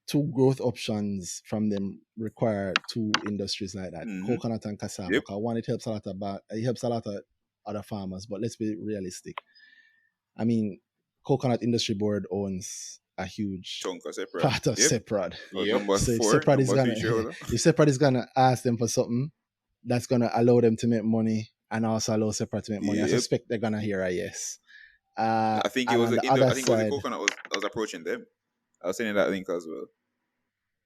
S1: 2 growth options from them require 2 industries like that, coconut and cassava.
S3: Yep.
S1: Because one, it helps a lot of other farmers, but let's be realistic. I mean, Coconut Industry Board owns a huge
S3: chunk of Seprod.
S1: Part of Seprod.
S3: So
S1: if Seprod is gonna ask them for something, that's gonna allow them to make money and also allow Seprod to make money. I suspect they're gonna hear a yes.
S3: I think it was the coconut was approaching them. I was sending that link as well.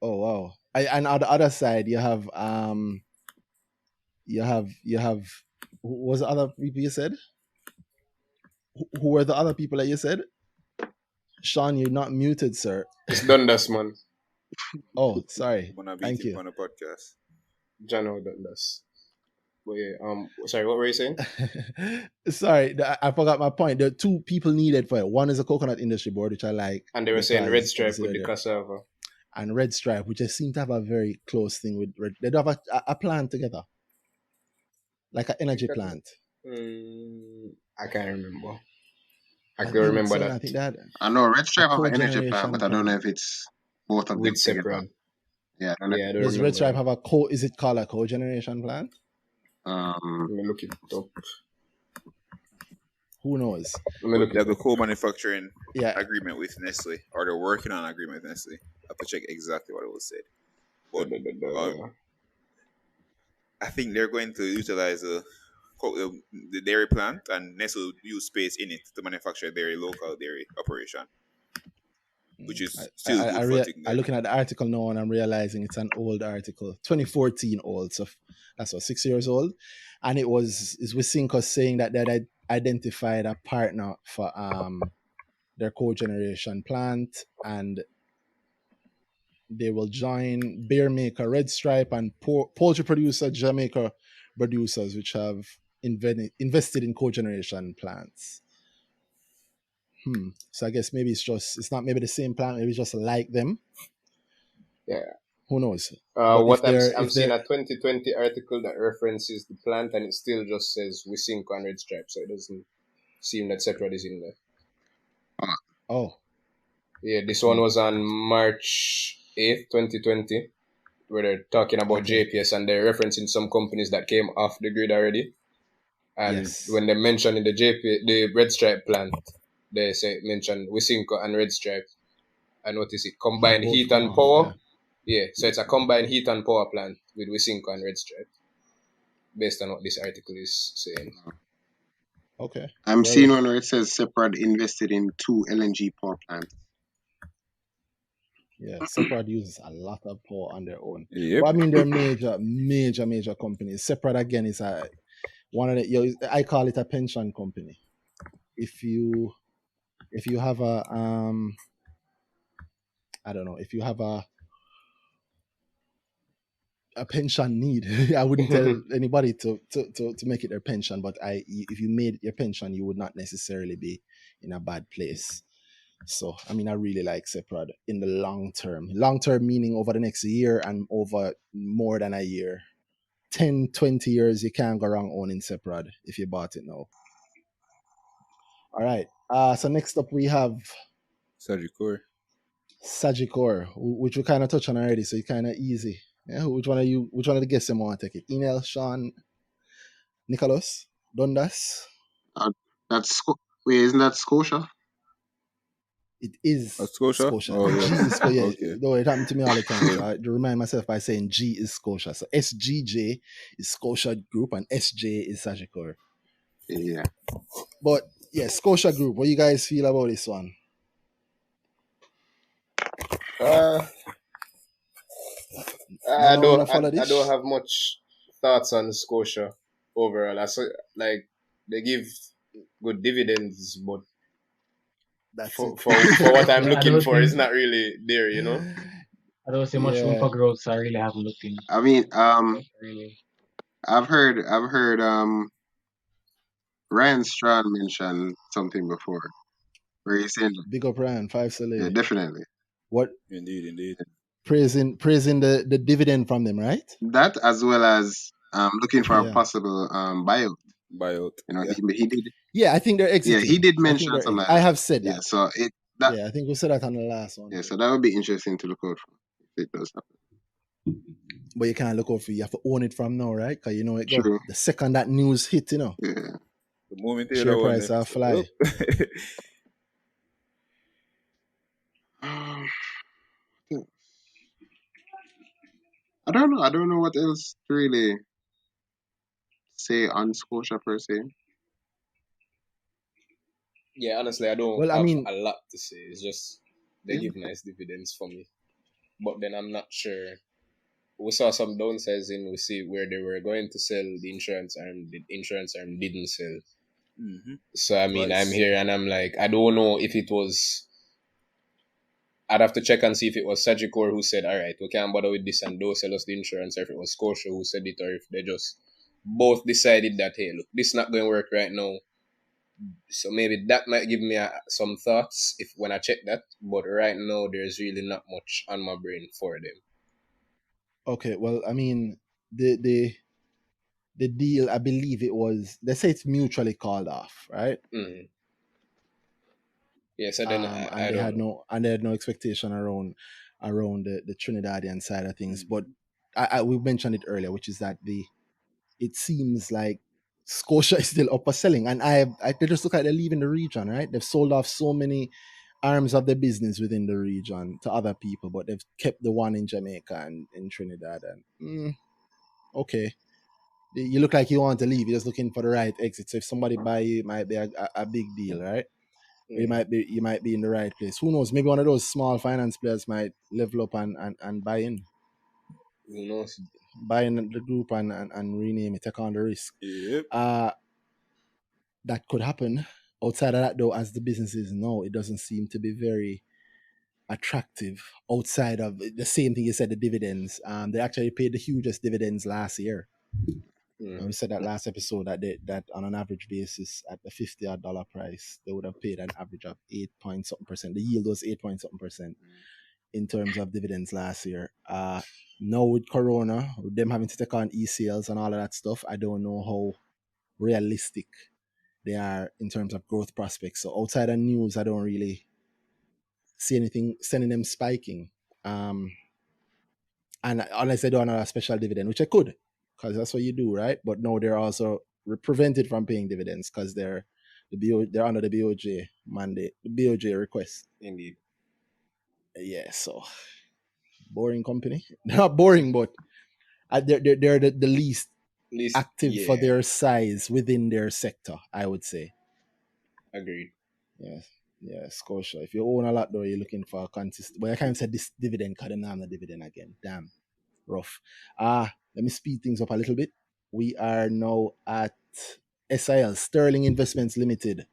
S1: Oh wow! And on the other side, you have who was the other people you said? Who were the other people that you said? Schaunn, you're not muted, sir.
S4: It's Dundas, man.
S1: Oh, sorry. Thank you.
S3: On the podcast.
S4: Jano Dundas. But yeah, sorry, what were you saying?
S1: Sorry, I forgot my point. There are two people needed for it. One is a coconut industry board, which I like.
S4: And they were saying Red
S1: because
S4: Stripe
S1: obviously
S4: with the
S1: they're-
S4: cassava.
S1: and Red Stripe, which just seem to have a very close thing with Red. They do have a plant together, like an energy plant.
S4: I can't remember. I can
S1: think
S4: remember
S1: so,
S4: that.
S1: I think that
S2: I know Red Stripe have an energy
S1: cogeneration
S2: plant, but I don't know if it's both of them
S4: With
S2: together.
S4: Seprod.
S2: Yeah, I don't know.
S4: Yeah, I don't
S1: Does
S4: remember
S1: Red Stripe
S4: that.
S1: have is it called a cogeneration plant?
S4: Let me look it up.
S1: Who knows?
S4: Let me look
S3: They
S4: it
S3: have a
S4: up.
S3: co-manufacturing
S1: Yeah.
S3: agreement with Nestle, or they're working on an agreement with Nestle. I have to check exactly what it was said. But I think they're going to utilize the dairy plant, and Nestle will use space in it to manufacture their local dairy operation, which is still good for thing there.
S1: I'm looking at the article now and I'm realizing it's an old article, 2014 old, so that's what, 6 years old, and it's with Sygnus saying that they had identified a partner for their cogeneration plant, and they will join beer maker Red Stripe and poultry producer Jamaica producers, which have invested in cogeneration plants. So I guess maybe it's not maybe the same plant, maybe it's just like them.
S4: Yeah.
S1: Who knows?
S4: What I'm seeing a 2020 article that references the plant, and it still just says Wisynco and Red Stripe, so it doesn't seem that Seprod is in there.
S1: Oh.
S4: Yeah, this one was on March 8th, 2020, where they're talking about JPS, and they're referencing some companies that came off the grid already. And when they mention in the Red Stripe plant, they mention Wisynco and Red Stripe. And what is it? Combined heat and power. Yeah, so it's a combined heat and power plant with Wisynco and Red Stripe, based on what this article is saying.
S1: Okay.
S2: I'm seeing one where it says Seprod invested in 2 LNG power plants.
S1: Yeah, Seprod uses a lot of power on their own.
S3: Yep.
S1: But I mean, they're major companies. Seprod again is one of the. I call it a pension company. If you have a I don't know, if you have a pension need, I wouldn't tell anybody to make it their pension, but if you made your pension, you would not necessarily be in a bad place. So, I mean, I really like Seprod in the long term. Long term meaning over the next year and over more than a year. 10, 20 years, you can't go wrong owning Seprod if you bought it now. All right. So next up we have
S3: Sagicor,
S1: which we kind of touched on already, so it's kind of easy. Yeah, which one of the guests want to take it? Henel, Schaunn, Nicholas, Dundas?
S2: Isn't that Scotia?
S1: It is
S3: Scotia. Oh,
S1: G is Scotia. Yeah.
S3: Okay.
S1: No, it happened to me all the time. So I remind myself by saying G is Scotia. So SGJ is Scotia Group and SJ is Sagicor.
S2: Yeah.
S1: But yeah, Scotia Group. What do you guys feel about this one?
S4: I don't have much thoughts on Scotia overall. Like they give good dividends, but for what I'm looking for, it's not really there, you know.
S5: I don't see much room for growth, so I really haven't looked in.
S2: I mean,
S5: really.
S2: I've heard Ryan Strawn mention something before, where he's saying,
S1: big up Ryan, 5 Salada.
S2: Yeah, definitely.
S1: What?
S3: Indeed.
S1: Praising the dividend from them, right?
S2: That, as well as looking for a possible buyout. You know, he did.
S1: Yeah, I think they're exiting.
S2: Yeah, he did mention something like that.
S1: I have said that.
S2: Yeah, so
S1: I think we said that on the last one.
S2: Yeah, so that would be interesting to look out for if it does happen.
S1: But you can't look out for it. You have to own it from now, right? Because you know it go.
S2: True.
S1: The second that news hit, you know.
S2: Yeah.
S3: The moment
S1: share price will fly.
S2: I don't know. I don't know what else to really say on Scotia per se.
S4: Yeah, honestly, I don't have a lot to say. It's just they give nice dividends for me. But then I'm not sure. We saw some downsides we see where they were going to sell the insurance arm. The insurance arm didn't sell.
S3: Mm-hmm.
S4: So, I mean, I'm here and I'm like, I don't know if it was... I'd have to check and see if it was Sagicor who said, all right, we can't bother with this and don't sell us the insurance, or if it was Scotia who said it, or if they just both decided that, hey, look, this is not going to work right now. So maybe that might give me some thoughts if when I check that. But right now, there's really not much on my brain for them.
S1: Okay, well, I mean, the deal, I believe it was, they say it's mutually called off, right?
S4: Mm-hmm. Yeah, so then
S1: and they had no expectation around the Trinidadian side of things. But we mentioned it earlier, which is that it seems like Scotia is still upper selling, and they just look at they're leaving the region, right? They've sold off so many arms of the business within the region to other people, but they've kept the one in Jamaica and in Trinidad. And okay, you look like you want to leave. You're just looking for the right exit. So if somebody buy you, it might be a big deal, right? You might be in the right place. Who knows? Maybe one of those small finance players might level up and buy in.
S4: Who knows?
S1: Buy in the group and rename it, take on the risk.
S3: Yep.
S1: That could happen. Outside of that, though, as the business is now, it doesn't seem to be very attractive. Outside of the same thing you said, the dividends. They actually paid the hugest dividends last year. And we said that last episode that on an average basis at the $50 price, they would have paid an average of 8-point-something%. The yield was 8-point-something% in terms of dividends last year. Now with Corona, with them having to take on ECLs and all of that stuff, I don't know how realistic they are in terms of growth prospects. So outside of news, I don't really see anything sending them spiking. And unless they do another special dividend, which I could, because that's what you do, right? But no, they're also prevented from paying dividends because they're under the BOJ mandate, the BOJ request.
S4: Indeed.
S1: Yeah, so boring company. They're not boring, but they're the least active for their size within their sector, I would say.
S4: Agreed.
S1: Yeah, Scotia. If you own a lot though, you're looking for a consistent. Well, I can't say this dividend because they're not on the dividend again. Damn. Rough. Let me speed things up a little bit. We are now at SIL, Sterling Investments Limited.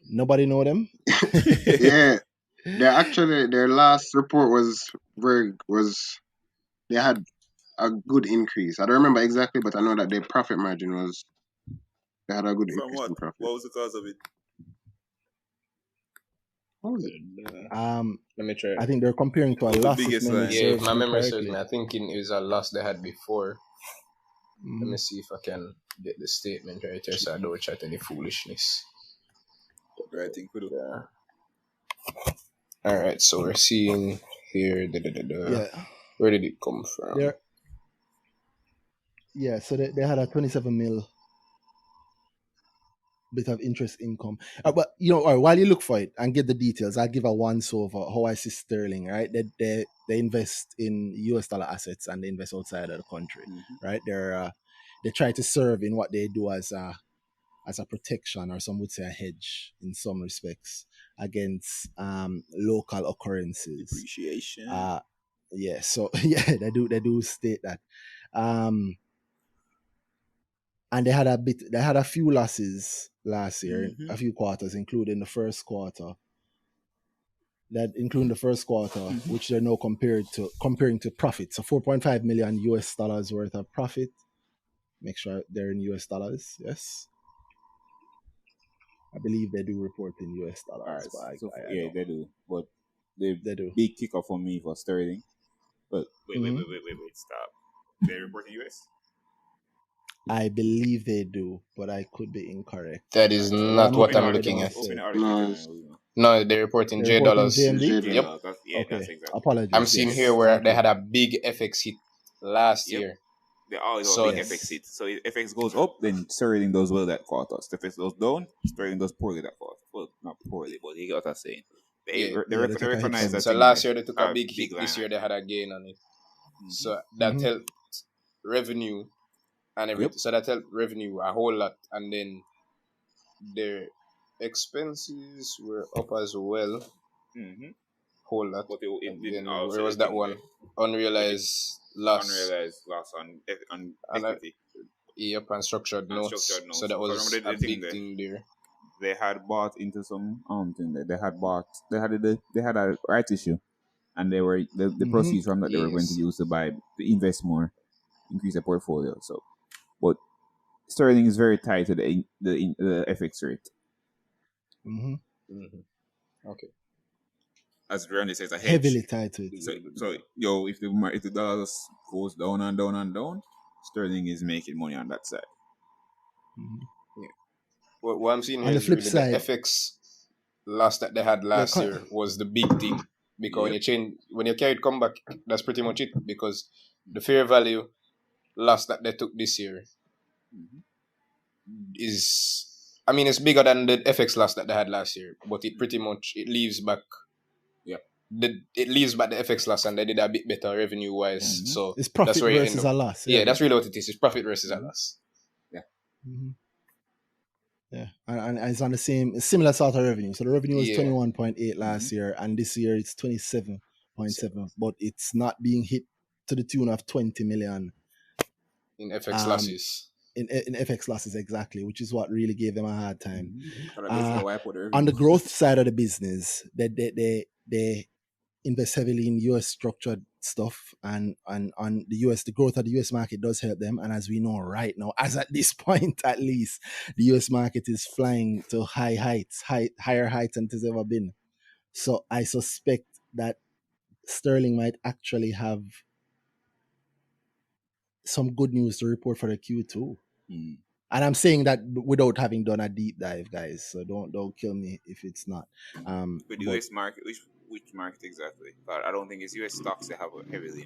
S1: Nobody know them?
S2: Yeah. Their last report was they had a good increase. I don't remember exactly, but I know that their profit margin was, they had a good
S3: From
S2: increase
S3: what?
S2: in profit.
S3: What was the cause of it?
S2: What was it?
S4: Let me try.
S1: I think they're comparing to a loss.
S4: Yeah, if my memory serves me, I think it was a loss they had before. Let me see if I can get the statement right here so I don't chat any foolishness.
S3: I think we do.
S4: Yeah. Alright, so we're seeing here.
S1: Yeah.
S4: Where did it come from?
S1: So they had a 27 mil bit of interest income. But while you look for it and get the details, I'll give a once over how I see Sterling, right? They invest in US dollar assets and they invest outside of the country, right? They try to serve in what they do as a protection, or some would say a hedge in some respects, against local occurrences.
S3: Depreciation.
S1: So they do state that. And they had a few losses last year, a few quarters, including the first quarter. Which they're now comparing to profit. So $4.5 million worth of profit. Make sure they're in US dollars. Yes, I believe they do report in US dollars.
S3: Right, they do. But they
S1: do.
S3: Big kicker for me for Sterling. But wait, stop. They report in US?
S1: I believe they do, but I could be incorrect.
S4: That is not what I'm looking at. No, they report in J dollars.
S1: JMD?
S4: Yep.
S3: That's exactly.
S1: Apologies.
S4: I'm seeing here where they had a big FX hit last year.
S3: They always have big FX hit. So if FX goes up, then Sterling does well that quarter. If FX goes down, Sterling does poorly that quarter. Well, not poorly, but you get what I'm saying. They recognize that.
S4: So last year they took a big hit. This year they had a gain on it. So that helped revenue and everything. So that helped revenue a whole lot, and then their expenses were up as well. Whole lot. But where was that one? Unrealized loss.
S3: Unrealized loss on equity.
S4: Yep, and structured notes. So that was a big thing there.
S3: They had bought into some thing. They had a right issue, and they were the proceeds from that they were going to use to invest more. increase their portfolio. So, but sterling is very tied to the FX rate.
S4: Okay.
S3: As Randy says, a hedge.
S1: Heavily tied to it.
S3: So if the dollar goes down and down and down, sterling is making money on that side.
S4: Yeah. What I'm seeing
S1: On
S4: here
S1: the
S4: is
S1: flip
S4: really
S1: side,
S4: the FX loss that they had last year was the big thing, because when you carry it come back, that's pretty much it, because the fair value loss that they took this year is, I mean, it's bigger than the FX loss that they had last year, but it pretty much leaves back. It leaves back the FX loss, and they did a bit better revenue wise. So
S1: it's profit
S4: that's where
S1: versus a loss.
S4: Yeah, that's really what it is. It's profit versus a loss.
S3: Yeah.
S1: Yeah, and it's on the similar sort of revenue. So the revenue was 21.8 last year, and this year it's 27.7, but it's not being hit to the tune of 20 million
S4: in FX losses.
S1: In FX losses, exactly, which is what really gave them a hard time.
S3: On
S1: the growth side of the business, they invest heavily in US structured stuff, and on the US, the growth of the US market does help them. And as we know right now, as at this point at least, the US market is flying to higher heights than it has ever been. So I suspect that sterling might actually have some good news to report for the Q2. And I'm saying that without having done a deep dive, guys. So don't kill me if it's not.
S3: With the US market, which market exactly? But I don't think it's US stocks they have heavily,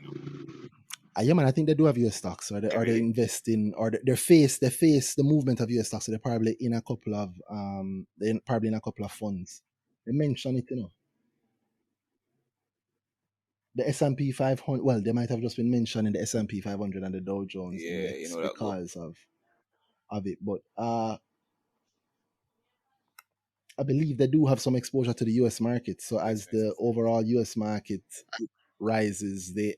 S1: Yeah, man, I think they do have US stocks, or they invest in, or they face the movement of US stocks. So they're probably in a couple of funds. They mention it, The S&P 500. Well, they might have just been mentioning the S&P 500 and the Dow Jones index because of it. But I believe they do have some exposure to the US market. So as the overall US market rises, they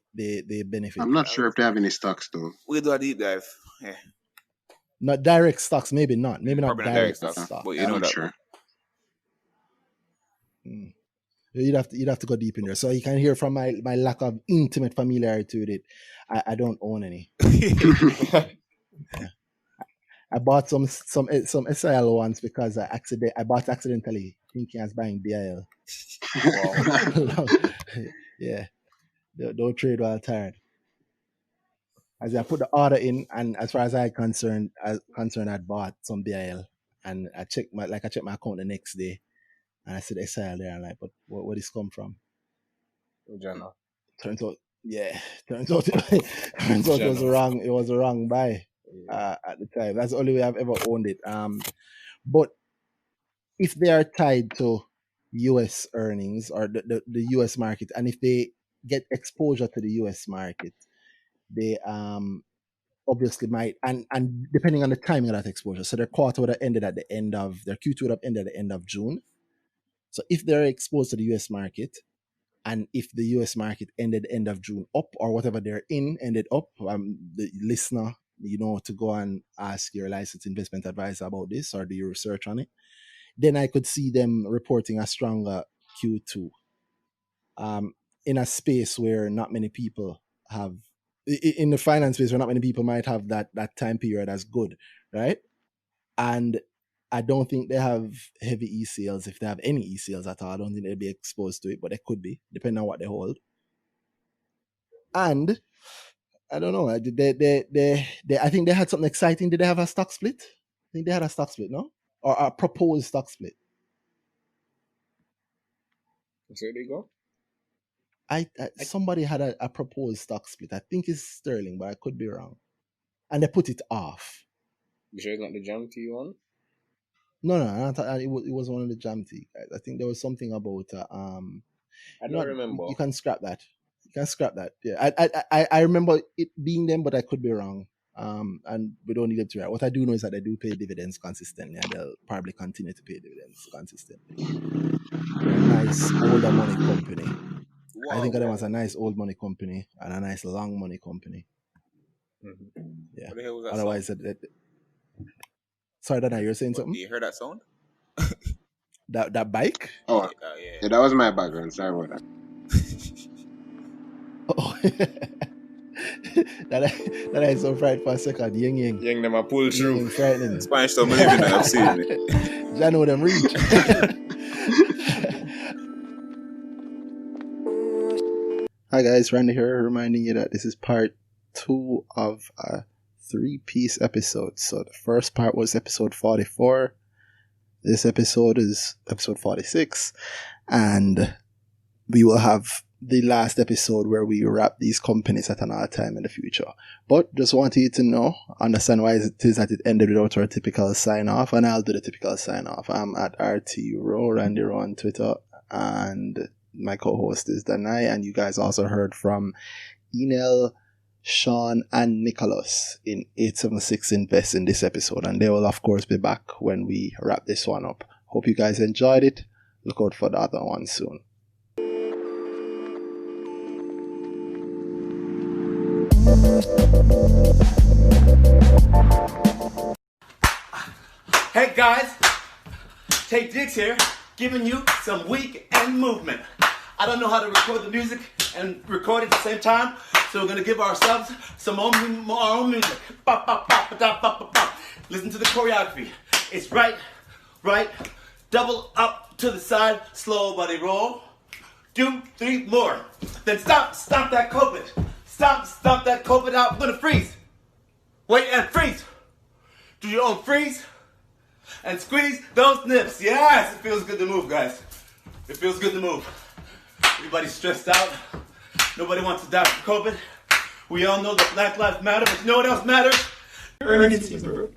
S1: benefit.
S2: I'm not sure if they have any stocks though.
S3: We'll do a deep dive. Yeah.
S1: Not direct stocks, maybe not. Maybe not direct stocks.
S3: But you know that.
S2: Sure.
S1: You'd have to go deep in there. So you can hear from my lack of intimate familiarity with it. I don't own any. I bought some SIL once because I bought accidentally, thinking I was buying BIL. Wow. Yeah. Don't trade while tired. As I put the order in, and as far as I concerned, I bought some BIL, and I checked my account the next day, and I said SIL there. I'm like, but where this come from?
S4: Jana.
S1: Turns out it was wrong. It was a wrong buy at the time. That's the only way I've ever owned it. But if they are tied to US earnings or the US market, and if they get exposure to the US market, they obviously might, and depending on the timing of that exposure, so their quarter would have ended at the end of, their Q2 would have ended at the end of June. So if they're exposed to the US market, and if the US market ended end of June up, or whatever they're in ended up, the listener, to go and ask your licensed investment advisor about this, or do your research on it, then I could see them reporting a stronger Q2 in a space where not many people have, in the finance space where not many people might have that time period as good, right? And I don't think they have heavy ECLs, if they have any ECLs at all. I don't think they'll be exposed to it, but they could be, depending on what they hold. And I don't know. I think they had something exciting. Did they have a stock split? I think they had a stock split, no? Or a proposed stock split.
S4: So there you go.
S1: Somebody had a proposed stock split. I think it's sterling, but I could be wrong. And they put it off.
S4: You sure it's not the JAMT one?
S1: No, it was one of the JAMT guys. I think there was something about
S4: I don't remember.
S1: You can scrap that. Yeah, I remember it being them, but I could be wrong. And we don't need it to. What I do know is that they do pay dividends consistently, and they'll probably continue to pay dividends consistently. They're a nice older money company. I think of them as a nice old money company and a nice long money company. Mm-hmm. Yeah.
S3: What the hell was that?
S1: Otherwise, sorry, Dana, you're saying something?
S3: You heard that sound?
S1: that bike?
S2: Oh, yeah, that was my background. Sorry about that.
S1: Oh. that I so frightened for a second. Yang.
S4: Yang them a pull through.
S1: Yang frightening.
S3: Spanish don't believe in I've seen it.
S1: I know them reach. Hi guys, Randy here, reminding you that this is part 2 of a 3-piece episode. So the first part was episode 44. This episode is episode 46. And we will have the last episode where we wrap these companies at another time in the future. But just wanted you to know, understand why it is that it ended without our typical sign off, and I'll do the typical sign off. I'm at RT Randy Rowe on Twitter, and my co-host is Danai, and you guys also heard from Henel, Schaunn, and Nicholas in 876 Invest in this episode, and they will of course be back when we wrap this one up. Hope you guys enjoyed it. Look out for the other one soon.
S7: Hey guys, Tate Diggs here, giving you some weekend movement. I don't know how to record the music and record it at the same time, so we're gonna give ourselves some our own music. Bop, bop, bop, bop, bop, bop, bop. Listen to the choreography. It's right, double up to the side, slow body roll. 2, 3 more. Then stop that COVID. Stop that COVID out. I'm gonna freeze. Wait and freeze. Do your own freeze and squeeze those nips. Yes, it feels good to move, guys. It feels good to move. Everybody's stressed out. Nobody wants to die from COVID. We all know that Black Lives Matter, but you know what else matters? Earnings season, bro.